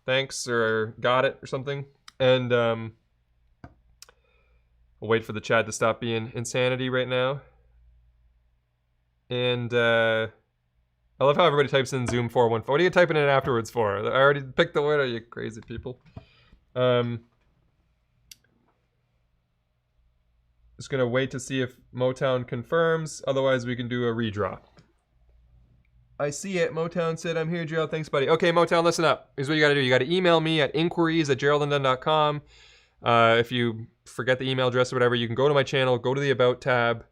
thanks or got it or something. And we'll wait for the chat to stop being insanity right now. And I love how everybody types in Zoom 414. What are you typing in afterwards for? I already picked the winner, you crazy people. Just gonna wait to see if Motown confirms. Otherwise, we can do a redraw. I see it. Motown said, I'm here, Gerald. Thanks, buddy. Okay, Motown, listen up. Here's what you gotta do. You gotta email me at inquiries@geraldandunn.com. If you forget the email address or whatever, you can go to my channel, go to the About tab.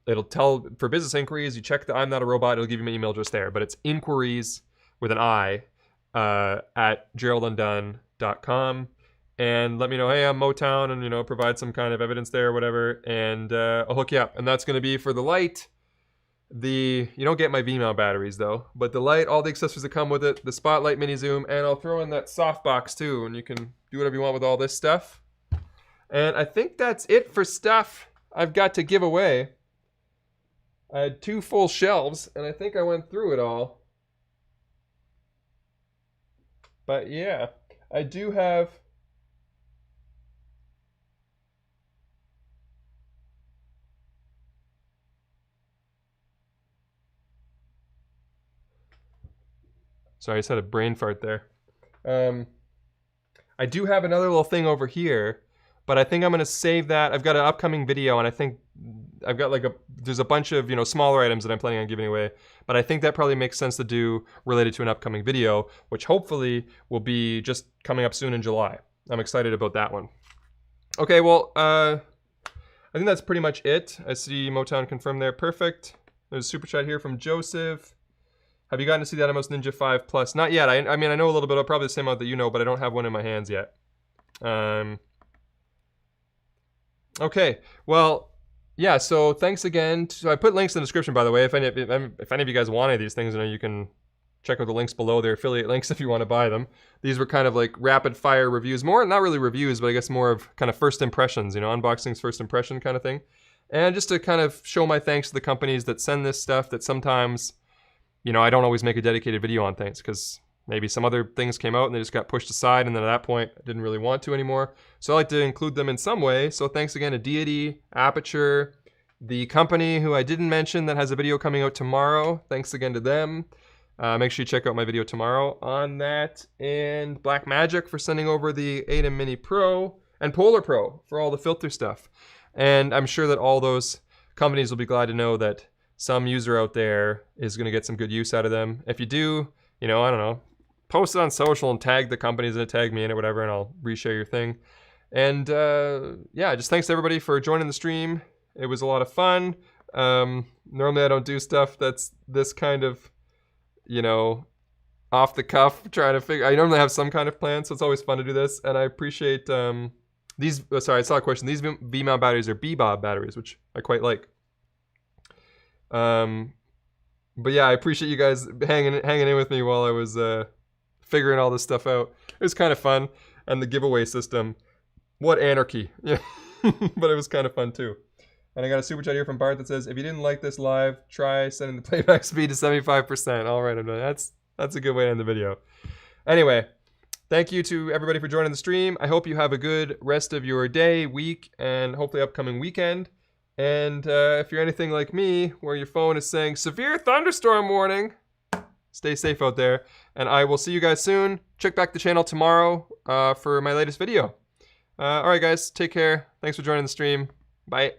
It'll tell, for business inquiries, you check the I'm Not a Robot, it'll give you my email address there. But it's inquiries with an I at geraldandunn.com. And let me know, hey, I'm Motown, and, you know, provide some kind of evidence there or whatever, and I'll hook you up. And that's going to be for the light. You don't get my V-mount batteries, though. But the light, all the accessories that come with it, the Spotlight Mini Zoom, and I'll throw in that Softbox, too, and you can do whatever you want with all this stuff. And I think that's it for stuff I've got to give away. I had 2 full shelves, and I think I went through it all. But, yeah, I do have... Sorry, I just had a brain fart there. I do have another little thing over here, but I think I'm gonna save that. I've got an upcoming video, and I think I've got like there's a bunch of, you know, smaller items that I'm planning on giving away, but I think that probably makes sense to do related to an upcoming video, which hopefully will be just coming up soon in July. I'm excited about that one. Okay, well, I think that's pretty much it. I see Motown confirmed there, perfect. There's a super chat here from Joseph. Have you gotten to see the Atomos Ninja 5 Plus? Not yet. I mean, I know a little bit, probably the same amount that you know, but I don't have one in my hands yet. Okay, well, yeah, so thanks again. So I put links in the description, by the way. If any of you guys want any of these things, you know, you can check out the links below. They're affiliate links if you want to buy them. These were kind of like rapid fire reviews. More, not really reviews, but I guess more of kind of first impressions, you know, unboxings, first impression kind of thing. And just to kind of show my thanks to the companies that send this stuff that sometimes, you know, I don't always make a dedicated video on things because maybe some other things came out and they just got pushed aside, and then at that point I didn't really want to anymore. So I like to include them in some way. So thanks again to Deity, Aputure, the company who I didn't mention that has a video coming out tomorrow. Thanks again to them. Make sure you check out my video tomorrow on that. And Blackmagic for sending over the ATEM Mini Pro, and PolarPro for all the filter stuff. And I'm sure that all those companies will be glad to know that some user out there is going to get some good use out of them. If you do, you know, I don't know, post it on social and tag the companies and tag me in it, whatever, and I'll reshare your thing. And yeah, just thanks to everybody for joining the stream. It was a lot of fun. Normally I don't do stuff that's this kind of, you know, off the cuff, trying to figure. I normally have some kind of plan, so it's always fun to do this. And I appreciate these. Sorry, I saw a question. These V-mount batteries are B-Bob batteries, which I quite like. But yeah, I appreciate you guys hanging in with me while I was figuring all this stuff out. It was kind of fun, and the giveaway system, what anarchy! Yeah, but it was kind of fun too. And I got a super chat here from Bart that says, "If you didn't like this live, try setting the playback speed to 75%." All right, I'm done. That's a good way to end the video. Anyway, thank you to everybody for joining the stream. I hope you have a good rest of your day, week, and hopefully upcoming weekend. And if you're anything like me, where your phone is saying severe thunderstorm warning, stay safe out there. And I will see you guys soon. Check back the channel tomorrow for my latest video. All right, guys, take care. Thanks for joining the stream. Bye.